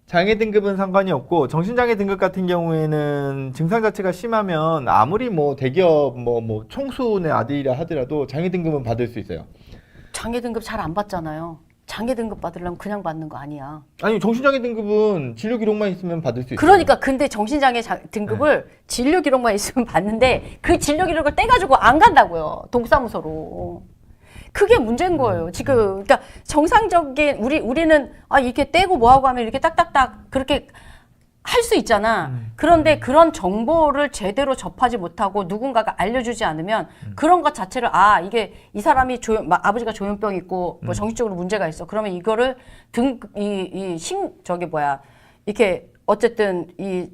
장애 등급은 상관이 없고 정신장애 등급 같은 경우에는 증상 자체가 심하면 아무리 뭐 대기업 뭐 총수의 아들이라 하더라도 장애 등급은 받을 수 있어요. 장애 등급 잘 안 받잖아요. 장애 등급 받으려면 그냥 받는 거 아니야. 아니 정신장애 등급은 진료 기록만 있으면 받을 수 있어요. 그러니까 근데 정신장애 등급을 진료 기록만 있으면 받는데 그 진료 기록을 떼가지고 안 간다고요. 동사무소로. 그게 문제인 거예요. 지금 그러니까 정상적인 우리는 이렇게 떼고 뭐하고 하면 이렇게 딱딱딱 그렇게 할 수 있잖아. 그런데 그런 정보를 제대로 접하지 못하고 누군가가 알려주지 않으면 그런 것 자체를 이게 이 사람이 아버지가 조현병 있고 뭐 정신적으로 문제가 있어. 그러면 이거를 이렇게 어쨌든 이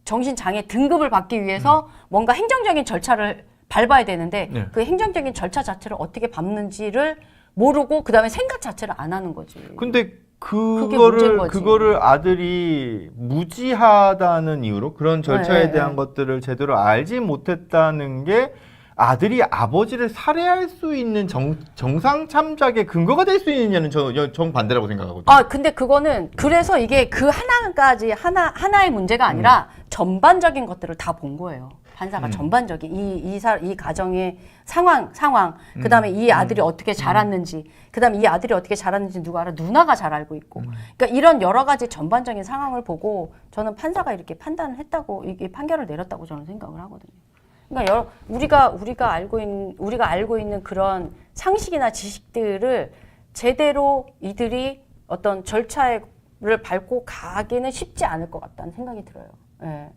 정신장애 등급을 받기 위해서 뭔가 행정적인 절차를 밟아야 되는데 네. 그 행정적인 절차 자체를 어떻게 밟는지를 모르고 그다음에 생각 자체를 안 하는 거지. 근데 그게 문제인 거지. 그거를 아들이 무지하다는 이유로 그런 절차에 네, 대한 네. 것들을 제대로 알지 못했다는 게 아들이 아버지를 살해할 수 있는 정상 참작의 근거가 될 수 있느냐는 정 반대라고 생각하거든요. 근데 그거는 그래서 이게 그 하나의 문제가 아니라 전반적인 것들을 다 본 거예요. 판사가 전반적인 이 가정의 상황, 그다음에 이 아들이 어떻게 자랐는지, 그다음에 이 아들이 어떻게 자랐는지 누가 알아? 누나가 잘 알고 있고. 그러니까 이런 여러 가지 전반적인 상황을 보고 저는 판사가 이렇게 판단을 했다고 이게 판결을 내렸다고 저는 생각을 하거든요. 그러니까 우리가 알고 있는 그런 상식이나 지식들을 제대로 이들이 어떤 절차를 밟고 가기는 쉽지 않을 것 같다는 생각이 들어요. 예.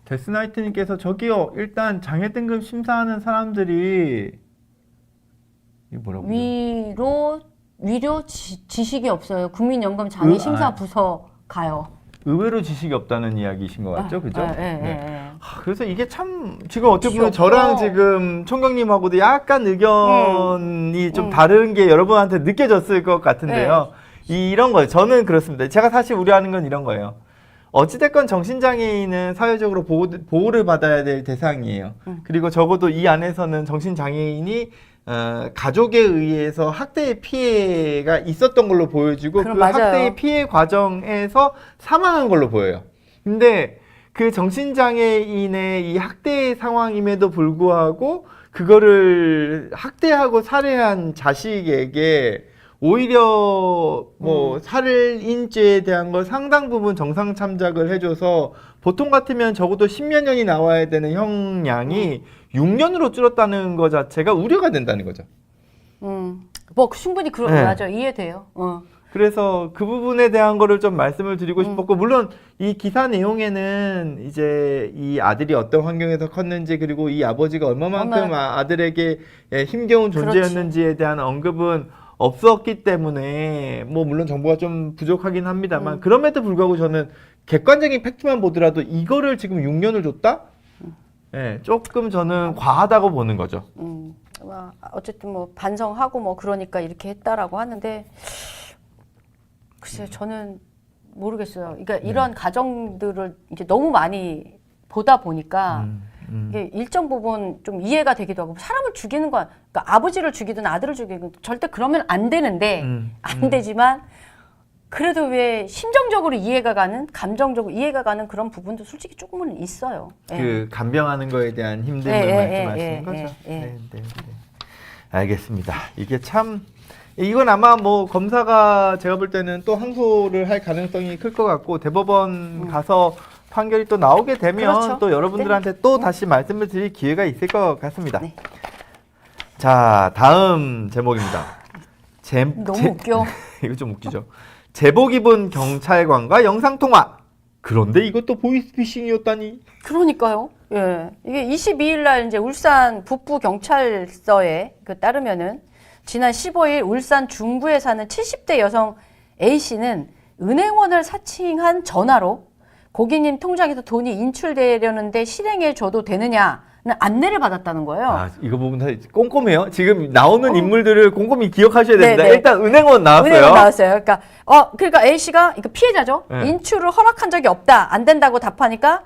데스나이트님께서 저기요 일단 장애 등급 심사하는 사람들이 이 뭐라고요? 위료 지식이 없어요. 국민연금 장애심사 부서 가요. 의외로 지식이 없다는 이야기이신 것 같죠, 그죠? 네. 그래서 이게 참 지금 어떻게 보면 없어. 저랑 지금 총경님하고도 약간 의견이 좀 다른 게 여러분한테 느껴졌을 것 같은데요. 이런 거예요. 저는 그렇습니다. 제가 사실 우려하는 건 이런 거예요. 어찌됐건 정신장애인은 사회적으로 보호를 받아야 될 대상이에요. 그리고 적어도 이 안에서는 정신장애인이 가족에 의해서 학대의 피해가 있었던 걸로 보여지고 그 맞아요. 학대의 피해 과정에서 사망한 걸로 보여요. 근데 그 정신장애인의 이 학대 상황임에도 불구하고 그거를 학대하고 살해한 자식에게 오히려 뭐 살인죄에 대한 걸 상당 부분 정상 참작을 해줘서 보통 같으면 적어도 10몇 년이 나와야 되는 형량이 6년으로 줄었다는 것 자체가 우려가 된다는 거죠. 뭐 충분히 맞아 이해돼요. 그래서 그 부분에 대한 거를 좀 말씀을 드리고 싶었고, 물론 이 기사 내용에는 이제 이 아들이 어떤 환경에서 컸는지, 그리고 이 아버지가 얼마만큼 아들에게 힘겨운 존재였는지에 대한 언급은 없었기 때문에 뭐 물론 정보가 좀 부족하긴 합니다만 그럼에도 불구하고 저는 객관적인 팩트만 보더라도 이거를 지금 6년을 줬다? 조금 저는 과하다고 보는 거죠. 어쨌든 뭐 반성하고 뭐 그러니까 이렇게 했다라고 하는데 글쎄요, 저는 모르겠어요. 그러니까 이런 가정들을 이제 너무 많이 보다 보니까 이게 일정 부분 좀 이해가 되기도 하고, 사람을 죽이는 건, 그러니까 아버지를 죽이든 아들을 죽이든 절대 그러면 안 되는데 안 되지만 그래도 왜 심정적으로 이해가 가는, 감정적으로 이해가 가는 그런 부분도 솔직히 조금은 있어요. 그 간병하는 거에 대한 힘듦을 말씀하시는 거죠. 네. 알겠습니다. 이게 참 이건 아마 뭐 검사가 제가 볼 때는 또 항소를 할 가능성이 클 것 같고, 대법원 가서 판결이 또 나오게 되면 그렇죠. 또 여러분들한테 또 다시 말씀을 드릴 기회가 있을 것 같습니다. 네. 자, 다음 제목입니다. 너무 웃겨. 이거 좀 웃기죠. 제복 입은 경찰관과 영상통화. 그런데 이것도 보이스피싱이었다니. 그러니까요. 예. 이게 22일 날 이제 울산 북부 경찰서에 따르면은 지난 15일 울산 중구에 사는 70대 여성 A씨는 은행원을 사칭한 전화로 고객님 통장에서 돈이 인출되려는데 실행해 줘도 되느냐 안내를 받았다는 거예요. 아, 이거 보면 다 꼼꼼해요. 지금 나오는 인물들을 꼼꼼히 기억하셔야 됩니다. 네, 네. 일단 은행원 나왔어요. 은행원 나왔어요. 그러니까 A 씨가 이거 피해자죠. 네. 인출을 허락한 적이 없다. 안 된다고 답하니까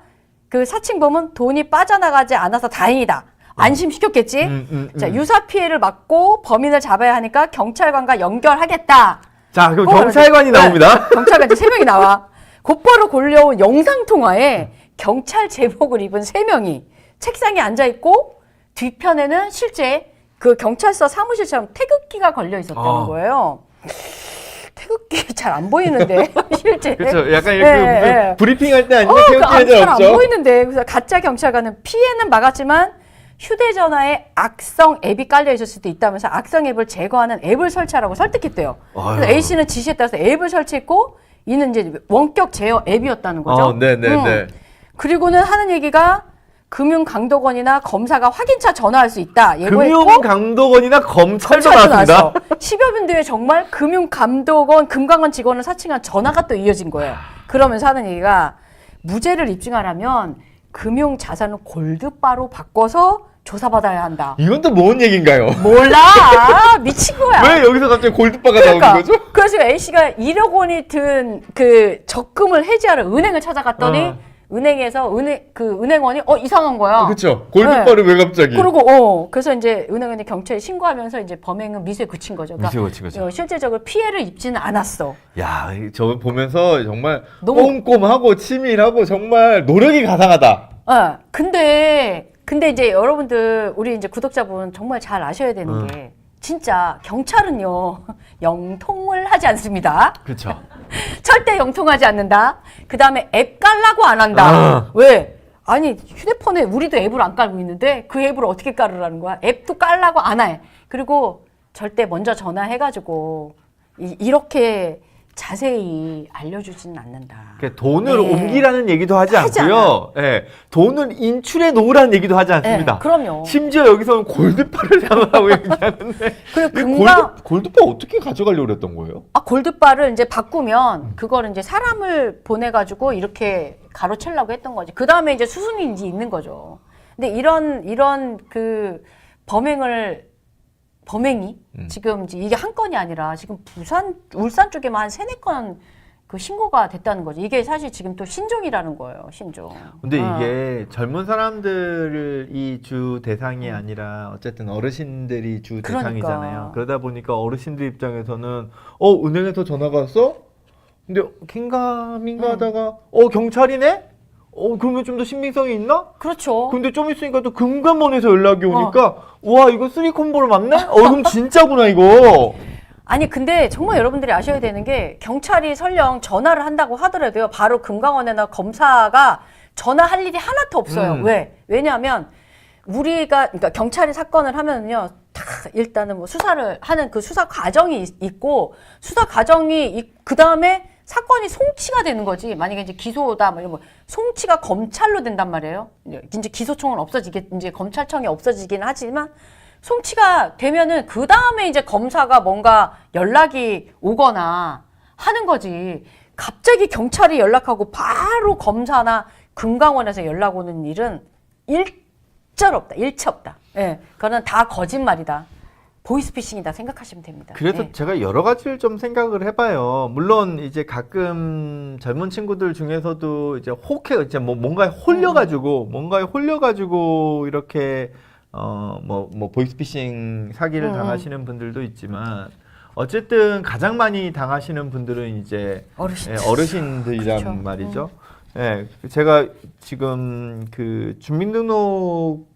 그 사칭범은 돈이 빠져나가지 않아서 다행이다. 안심시켰겠지. 자, 유사 피해를 막고 범인을 잡아야 하니까 경찰관과 연결하겠다. 자, 그럼 경찰관이 나옵니다. 경찰관 이제 3명이 나와. 곧바로 걸려온 영상통화에 경찰 제복을 입은 3명이 책상에 앉아있고 뒤편에는 실제 그 경찰서 사무실처럼 태극기가 걸려 있었다는 거예요. 태극기 잘 안 보이는데 실제. 그렇죠. 약간 이렇게 무슨 브리핑 할 때 아니면 태극기 잘 잘 안 없죠. 보이는데 그래서 가짜 경찰관은 피해는 막았지만 휴대전화에 악성 앱이 깔려 있을 수도 있다면서 악성 앱을 제거하는 앱을 설치하라고 설득했대요. 그래서 A 씨는 지시에 따라서 앱을 설치했고 이는 이제 원격 제어 앱이었다는 거죠. 네네네. 그리고는 하는 얘기가 금융감독원이나 검사가 확인차 전화할 수 있다 예고했고 금융감독원이나 검찰도 검찰도 나왔습니다. 나왔어. 10여 분 뒤에 정말 금융감독원, 금감원 직원을 사칭한 전화가 또 이어진 거예요. 그러면서 하는 얘기가 무죄를 입증하려면 금융자산을 골드바로 바꿔서 조사받아야 한다. 이건 또 뭔 얘기인가요? 몰라. 미친 거야. 왜 여기서 갑자기 골드바가 나오는 거죠? 그래서 A씨가 1억 원이 든 그 적금을 해지하러 은행을 찾아갔더니 은행에서 은행원이 이상한 거야. 그렇죠. 골드바를 왜 갑자기? 그리고 그래서 이제 은행원이 경찰에 신고하면서 이제 범행은 미수에 그친 거죠. 미수에 그친 거죠. 실제적으로 피해를 입지는 않았어. 야, 저 보면서 정말 너무- 꼼꼼하고 치밀하고 정말 노력이 가상하다. 근데 이제 여러분들 우리 이제 구독자분 정말 잘 아셔야 되는 게 진짜 경찰은요 영통을 하지 않습니다. 그렇죠. 절대 영통하지 않는다. 그 다음에 앱 깔라고 안 한다. 왜? 아니 휴대폰에 우리도 앱을 안 깔고 있는데 그 앱을 어떻게 깔으라는 거야? 앱도 깔라고 안 해. 그리고 절대 먼저 전화해가지고 이렇게 자세히 알려주지는 않는다. 그러니까 돈을 네. 옮기라는 얘기도 하지 하지 않고요. 예, 돈을 인출해 놓으라는 얘기도 하지 않습니다. 네, 그럼요. 심지어 여기서는 골드바를 잡으라고 얘기하는데 그리고 골드바 어떻게 가져가려고 그랬던 거예요? 골드바를 이제 바꾸면 그거를 이제 사람을 보내가지고 이렇게 가로채려고 했던 거지. 그 다음에 이제 수순이 이제 있는 거죠. 근데 이런 그 범행이 지금 이제 이게 한 건이 아니라 지금 울산 쪽에만 한 3-4건 그 신고가 됐다는 거죠. 이게 사실 지금 또 신종이라는 거예요. 신종. 근데 이게 젊은 사람들이 주 대상이 아니라 어쨌든 어르신들이 주 그러니까. 대상이잖아요. 그러다 보니까 어르신들 입장에서는 은행에서 전화가 왔어? 근데 긴가민가 하다가 경찰이네? 그러면 좀 더 신빙성이 있나? 그렇죠. 근데 좀 있으니까 또 금감원에서 연락이 오니까 와 이거 3콤보로 맞네? 그럼 진짜구나 이거. 아니 근데 정말 여러분들이 아셔야 되는 게 경찰이 설령 전화를 한다고 하더라도요. 바로 금감원이나 검사가 전화할 일이 하나도 없어요. 왜? 왜냐하면 그러니까 경찰이 사건을 하면은요. 일단은 뭐 수사를 하는 그 수사 과정이 있고 수사 과정이 그 다음에 사건이 송치가 되는 거지. 만약에 이제 기소다 뭐 송치가 검찰로 된단 말이에요. 이제 기소청은 이제 검찰청이 없어지긴 하지만 송치가 되면은 그 다음에 이제 검사가 뭔가 연락이 오거나 하는 거지. 갑자기 경찰이 연락하고 바로 검사나 금강원에서 연락 오는 일은 일체 없다. 예, 그거는 다 거짓말이다. 보이스피싱이다 생각하시면 됩니다. 그래서 예. 제가 여러 가지를 좀 생각을 해봐요. 물론 이제 가끔 젊은 친구들 중에서도 이제 이제 뭔가에 홀려가지고 이렇게 보이스피싱 사기를 당하시는 분들도 있지만 어쨌든 가장 많이 당하시는 분들은 이제 어르신들이란 그렇죠. 말이죠. 예, 제가 지금 그 주민등록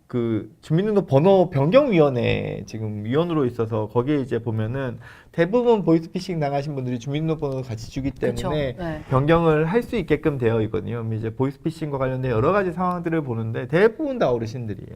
번호 변경위원회 지금 위원으로 있어서 거기에 이제 보면은 대부분 보이스피싱 당하신 분들이 주민등록번호를 같이 주기 때문에 그렇죠. 네. 변경을 할 수 있게끔 되어 있거든요. 이제 보이스피싱과 관련된 여러 가지 상황들을 보는데 대부분 다 어르신들이에요.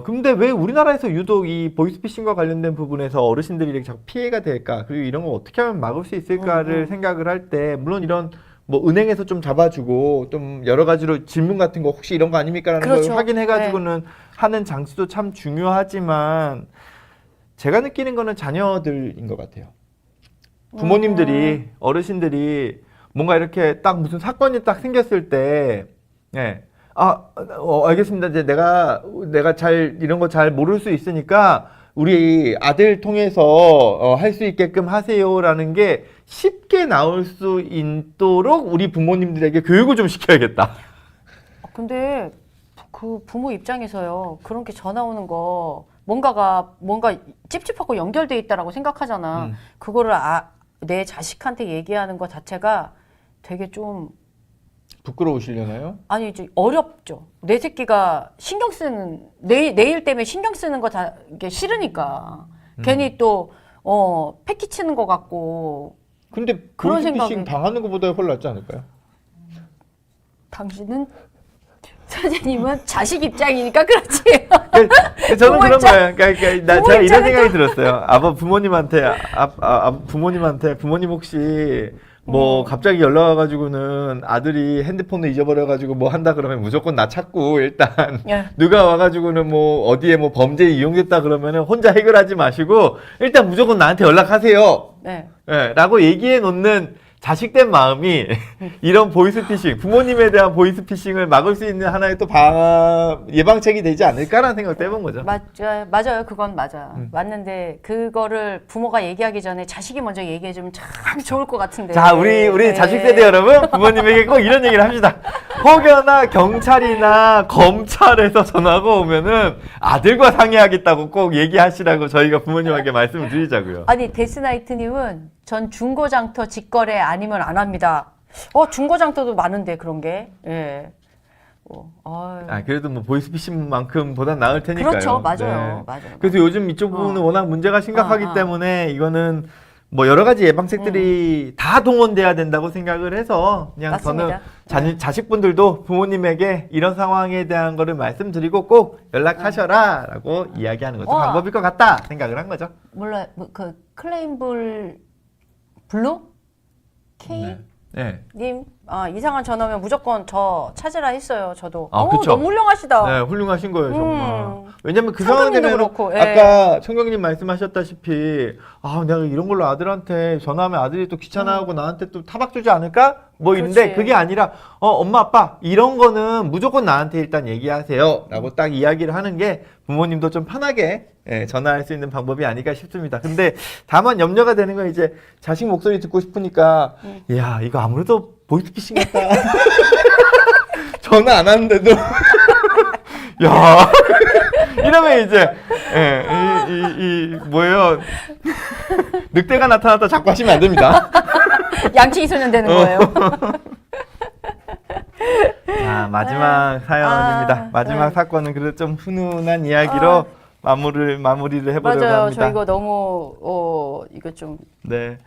근데 왜 우리나라에서 유독 이 보이스피싱과 관련된 부분에서 어르신들이 이렇게 자꾸 피해가 될까? 그리고 이런 거 어떻게 하면 막을 수 있을까를 생각을 할 때 물론 이런 은행에서 좀 잡아주고 좀 여러 가지로 질문 같은 거 혹시 이런 거 아닙니까라는 그렇죠. 걸 확인해가지고는 하는 장치도 참 중요하지만 제가 느끼는 거는 자녀들인 것 같아요. 부모님들이 어르신들이 뭔가 이렇게 딱 무슨 사건이 딱 생겼을 때 알겠습니다. 이제 내가 잘 이런 거 잘 모를 수 있으니까 우리 아들 통해서 할 수 있게끔 하세요라는 게 쉽게 나올 수 있도록 우리 부모님들에게 교육을 좀 시켜야겠다. 근데 그 부모 입장에서요. 그런 게 전화 오는 거 뭔가 찝찝하고 연결돼 있다라고 생각하잖아. 그거를 내 자식한테 얘기하는 것 자체가 되게 좀 부끄러우시려나요? 아니 이제 어렵죠. 내 새끼가 신경 쓰는 내일 때문에 신경 쓰는 거 다 이게 싫으니까 괜히 또 패기 치는 것 같고. 근데 그런 보이스피싱 생각이- 당하는 것보다 훨 낫지 않을까요? 당신은 선생님은 자식 입장이니까 그렇지. 저는 그런 입장- 거예요. 그러니까 부모 제가 이런 입장에서- 생각이 들었어요. 부모님한테 부모님 혹시 뭐 갑자기 연락 와가지고는 아들이 핸드폰을 잊어버려가지고 뭐 한다 그러면 무조건 나 찾고 일단 예. 누가 와가지고는 뭐 어디에 뭐 범죄에 이용됐다 그러면은 혼자 해결하지 마시고 일단 무조건 나한테 연락하세요. 네. 예, 라고 얘기해 놓는 자식된 마음이 이런 보이스피싱, 부모님에 대한 보이스피싱을 막을 수 있는 하나의 또 예방책이 되지 않을까라는 생각도 해본 거죠. 맞아요. 그건 맞아. 맞는데 그거를 부모가 얘기하기 전에 자식이 먼저 얘기해주면 참 좋을 것 같은데. 자, 우리 네. 자식 세대 여러분, 부모님에게 꼭 이런 얘기를 합시다. 혹여나 경찰이나 검찰에서 전화가 오면은 아들과 상의하겠다고 꼭 얘기하시라고 저희가 부모님에게 말씀을 드리자고요. 아니 데스나이트님은 전 중고장터 직거래 아니면 안 합니다. 중고장터도 많은데 그런 게. 예. 그래도 뭐 보이스피싱만큼보단 나을 테니까요. 그렇죠, 맞아요, 네. 맞아요. 그래서 요즘 이쪽 부분은 워낙 문제가 심각하기 때문에 이거는 뭐 여러 가지 예방책들이 다 동원돼야 된다고 생각을 해서 그냥 맞습니다. 저는 자식분들도 부모님에게 이런 상황에 대한 거를 말씀드리고 꼭 연락하셔라라고 이야기하는 것도 방법일 것 같다 생각을 한 거죠. 몰라, 그 클레임블 블루 K 네. 님 이상한 전화면 무조건 저 찾으라 했어요. 저도. 그쵸. 너무 훌륭하시다. 네, 훌륭하신 거예요, 정말. 왜냐면 그 상금리도 상황 되면 그렇고, 예. 아까 청경님 말씀하셨다시피 내가 이런 걸로 아들한테 전화하면 아들이 또 귀찮아하고 나한테 또 타박 주지 않을까? 뭐 있는데 그렇지. 그게 아니라 엄마 아빠 이런 거는 무조건 나한테 일단 얘기하세요 라고 딱 이야기를 하는 게 부모님도 좀 편하게 전화할 수 있는 방법이 아닐까 싶습니다. 근데 다만 염려가 되는 건 이제 자식 목소리 듣고 싶으니까 야 이거 아무래도 보이스피싱 같다. 전화 안 하는데도 야 이러면 이제 뭐예요 늑대가 나타났다 자꾸 하시면 안 됩니다. 양치기 소년 되는 거예요. 자 마지막 사연입니다. 마지막 사건은 그래도 좀 훈훈한 이야기로 마무리를 해보려고 맞아요. 합니다. 저 이거 너무 이거 좀 네.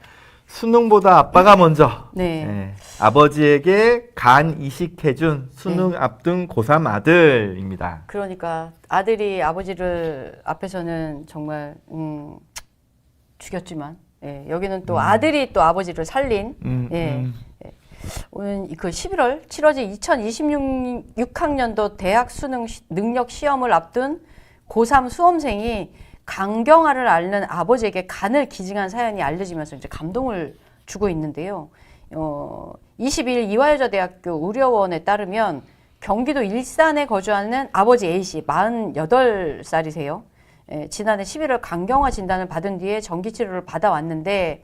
수능보다 아빠가 먼저. 네. 아버지에게 간 이식해준 수능 앞둔 고3 아들입니다. 그러니까 아들이 아버지를 앞에서는 정말 죽였지만 여기는 또 아들이 또 아버지를 살린 오늘 그 11월 치러진 2026학년도 대학 수능 능력 시험을 앞둔 고3 수험생이 강경화를 앓는 아버지에게 간을 기증한 사연이 알려지면서 이제 감동을 주고 있는데요. 22일 이화여자대학교 의료원에 따르면 경기도 일산에 거주하는 아버지 A씨 48살이세요. 지난해 11월 강경화 진단을 받은 뒤에 전기치료를 받아왔는데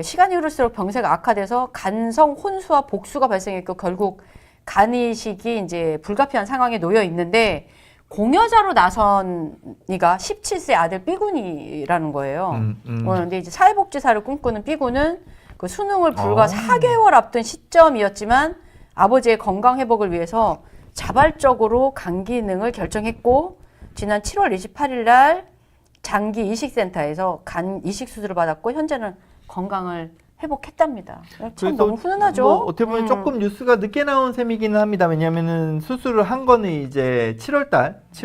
시간이 흐를수록 병세가 악화돼서 간성 혼수와 복수가 발생했고 결국 간이식이 이제 불가피한 상황에 놓여 있는데 공여자로 나선 이가 17세 아들 B군이라는 거예요. 근데 이제 사회복지사를 꿈꾸는 B군은 그 수능을 불과 4개월 앞둔 시점이었지만 아버지의 건강 회복을 위해서 자발적으로 간 기능을 결정했고 지난 7월 28일 날 장기 이식센터에서 간 이식 수술을 받았고 현재는 건강을 회복했답니다. 참 너무 훈훈하죠. 뭐 어떻게 보면 조금 뉴스가 늦게 나온 셈이기는 합니다. 왜냐면은 수술을 한 거는 이제 7월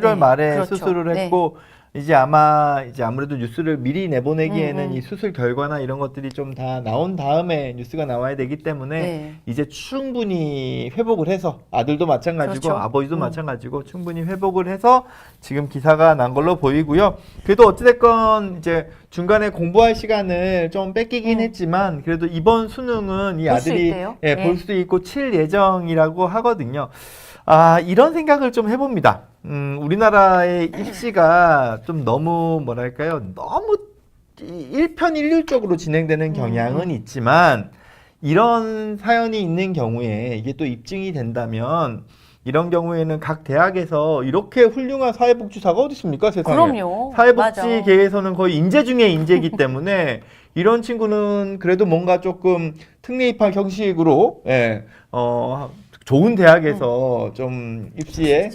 네, 말에 그렇죠. 수술을 했고 이제 아마 이제 아무래도 뉴스를 미리 내보내기에는 음. 이 수술 결과나 이런 것들이 좀 다 나온 다음에 뉴스가 나와야 되기 때문에 네. 이제 충분히 회복을 해서 아들도 마찬가지고 그렇죠. 아버지도 마찬가지고 충분히 회복을 해서 지금 기사가 난 걸로 보이고요. 그래도 어찌됐건 이제 중간에 공부할 시간을 좀 뺏기긴 했지만 그래도 이번 수능은 이 볼수 아들이 있대요? 예, 네. 볼 수 있고 칠 예정이라고 하거든요. 아, 이런 생각을 좀 해봅니다. 우리나라의 입시가 좀 너무 뭐랄까요? 너무 일편일률적으로 진행되는 경향은 있지만 이런 사연이 있는 경우에 이게 또 입증이 된다면 이런 경우에는 각 대학에서 이렇게 훌륭한 사회복지사가 어디 있습니까? 세상에. 그럼요. 사회복지계에서는 거의 인재 중에 인재이기 때문에 이런 친구는 그래도 뭔가 조금 특례 입학 형식으로 예, 좋은 대학에서 좀 입시에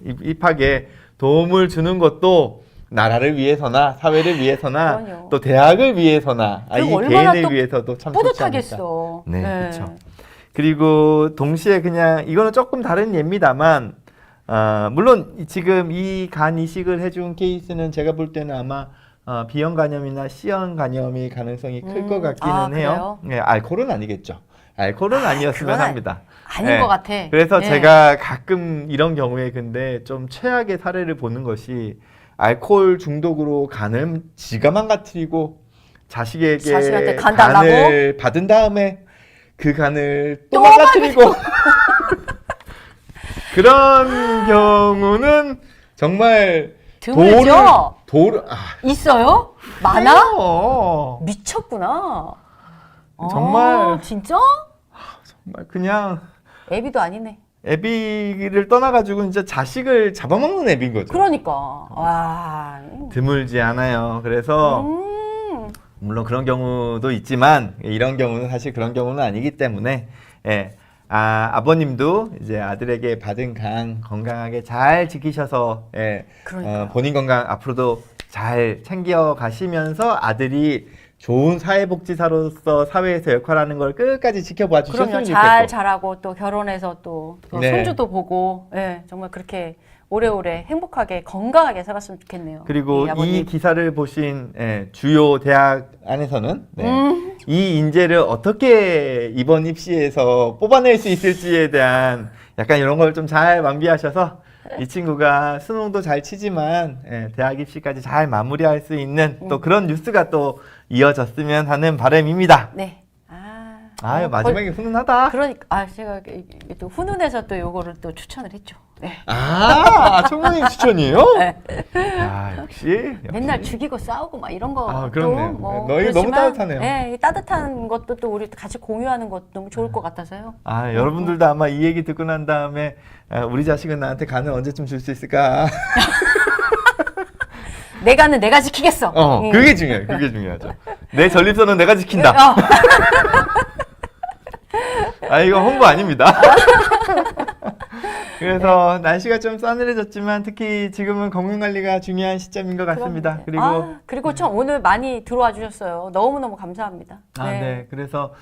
입학에 도움을 주는 것도 나라를 위해서나 사회를 위해서나 그럼요. 또 대학을 위해서나 이 그리고 얼마나 개인을 또 위해서도 참 좋지 않을까. 뿌듯하겠어. 네, 그렇죠. 그리고 동시에 그냥 이거는 조금 다른 예입니다만 물론 지금 이 간 이식을 해준 케이스는 제가 볼 때는 아마 B형 간염이나 C형 간염이 가능성이 클 것 같기는 해요. 네, 알코올은 아니겠죠. 알코올은 아니었으면 그건 합니다. 아닌 네. 것 같아. 그래서 네. 제가 가끔 이런 경우에 근데 좀 최악의 사례를 보는 것이 알코올 중독으로 간을 지가 망가뜨리고 자식에게 자식한테 간 달라고? 간을 받은 다음에 그 간을 또 또 망가뜨리고 그런 경우는 정말 드물죠? 있어요? 많아? 해요. 미쳤구나. 정말. 진짜? 정말 그냥 애비도 아니네. 애비를 떠나가지고 진짜 자식을 잡아먹는 애비인 거죠. 그러니까. 와. 드물지 않아요. 그래서 물론 그런 경우도 있지만 이런 경우는 사실 그런 경우는 아니기 때문에 예. 아버님도 이제 아들에게 받은 간 건강하게 잘 지키셔서 예. 그러니까요. 본인 건강 앞으로도 잘 챙겨 가시면서 아들이 좋은 사회복지사로서 사회에서 역할하는 걸 끝까지 지켜봐 주셨으면 그럼요. 좋겠고. 잘 자라고 또 결혼해서 또 네. 손주도 보고 예, 정말 그렇게 오래오래 행복하게 건강하게 살았으면 좋겠네요. 그리고 이 아버님. 이 기사를 보신 주요 대학 안에서는 이 인재를 어떻게 이번 입시에서 뽑아낼 수 있을지에 대한 약간 이런 걸 좀 잘 완비하셔서 이 친구가 수능도 잘 치지만 대학 입시까지 잘 마무리할 수 있는 또 그런 뉴스가 또 이어졌으면 하는 바람입니다. 네. 아유 마지막에 훈훈하다. 그러니까 제가 또 훈훈해서 또 요거를 또 추천을 했죠. 네. 총무님 추천이에요? 네. 역시. 맨날 죽이고 싸우고 막 이런 거. 그렇네요. 뭐 너희 너무 그렇지만, 따뜻하네요. 네, 이 따뜻한 것도 또 우리 같이 공유하는 것도 너무 좋을 것 같아서요. 여러분들도 아마 이 얘기 듣고 난 다음에 우리 자식은 나한테 간을 언제쯤 줄 수 있을까? 내 간은 내가 지키겠어. 그게 중요해요. 그게 중요하죠. 내 전립선은 내가 지킨다. 이거 홍보 아닙니다. 그래서 날씨가 좀 싸늘해졌지만 특히 지금은 건강관리가 중요한 시점인 것 같습니다. 그리고 참 오늘 많이 들어와 주셨어요. 너무너무 감사합니다. 네. 그래서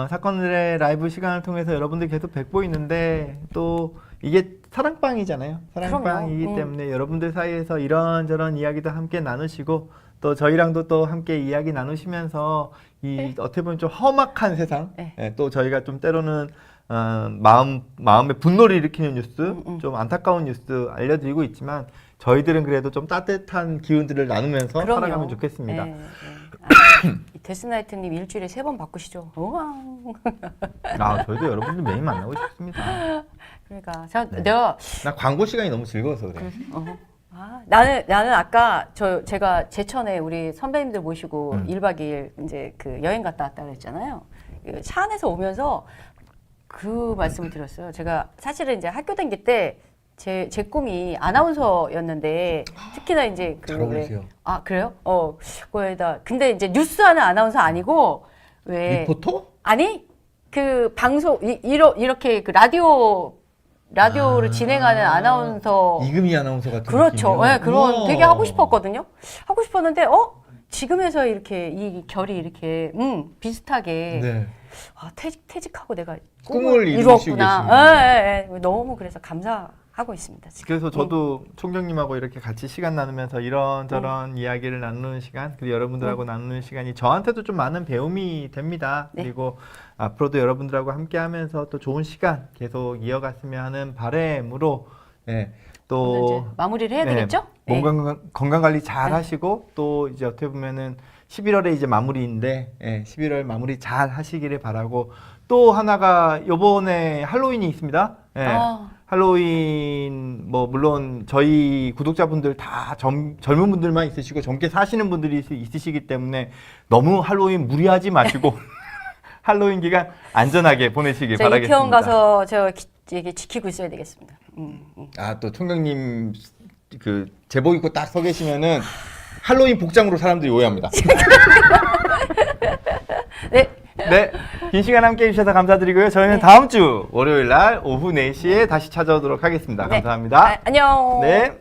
사건들의 라이브 시간을 통해서 여러분들 계속 뵙고 있는데 또 이게 사랑방이잖아요. 사랑방이기 때문에 여러분들 사이에서 이런저런 이야기도 함께 나누시고 또 저희랑도 또 함께 이야기 나누시면서 이 어떻게 보면 좀 험악한 세상 또 저희가 좀 때로는 마음에 분노를 일으키는 뉴스 좀 안타까운 뉴스 알려드리고 있지만 저희들은 그래도 좀 따뜻한 기운들을 나누면서 살아가면 좋겠습니다. 데스나이트님 일주일에 3번 바꾸시죠. 우와. 저희도 여러분들 매일 만나고 싶습니다. 그러니까 나 광고 시간이 너무 즐거워서 그래. 나는 아까 제가 제천에 우리 선배님들 모시고 1박 2일 이제 그 여행 갔다 왔다 그랬잖아요. 차 안에서 오면서 그 말씀을 드렸어요. 제가 사실은 이제 학교 다닐 때 제 꿈이 아나운서였는데 특히나 이제 잘 어울리세요. 그래요? 거기다 근데 이제 뉴스 하는 아나운서 아니고 왜 리포터? 아니 그 방송 이렇게 그 라디오를 진행하는 아나운서 이금희 아나운서 같은 그렇죠. 느낌이요? 네, 그런 우와. 되게 하고 싶었거든요. 하고 싶었는데 지금에서 이렇게 이 결이 이렇게 비슷하게 퇴직하고 내가 꿈을 이루었구나. 이루시고 계시는 너무 그래서 감사하죠. 하고 있습니다. 지금. 그래서 저도 총경님하고 이렇게 같이 시간 나누면서 이런저런 이야기를 나누는 시간, 그리고 여러분들하고 나누는 시간이 저한테도 좀 많은 배움이 됩니다. 네. 그리고 앞으로도 여러분들하고 함께 하면서 또 좋은 시간 계속 이어갔으면 하는 바람으로, 오늘 또 이제 마무리를 해야 되겠죠? 몸 네. 건강 관리 잘 하시고, 또 이제 어떻게 보면은 11월에 이제 마무리인데, 11월 마무리 잘 하시기를 바라고, 또 하나가 요번에 할로윈이 있습니다. 할로윈 뭐 물론 저희 구독자분들 다 젊은 분들만 있으시고 젊게 사시는 분들이 있으시기 때문에 너무 할로윈 무리하지 마시고 할로윈 기간 안전하게 보내시길 저 바라겠습니다. 이태원 가서 저 이게 지키고 있어야 되겠습니다. 또 총경님 그 제복 입고 딱 서 계시면은 할로윈 복장으로 사람들이 오해합니다. 네. 네, 긴 시간 함께 해주셔서 감사드리고요. 저희는 다음 주 월요일 날 오후 4시에 다시 찾아오도록 하겠습니다. 네. 감사합니다. 안녕. 네.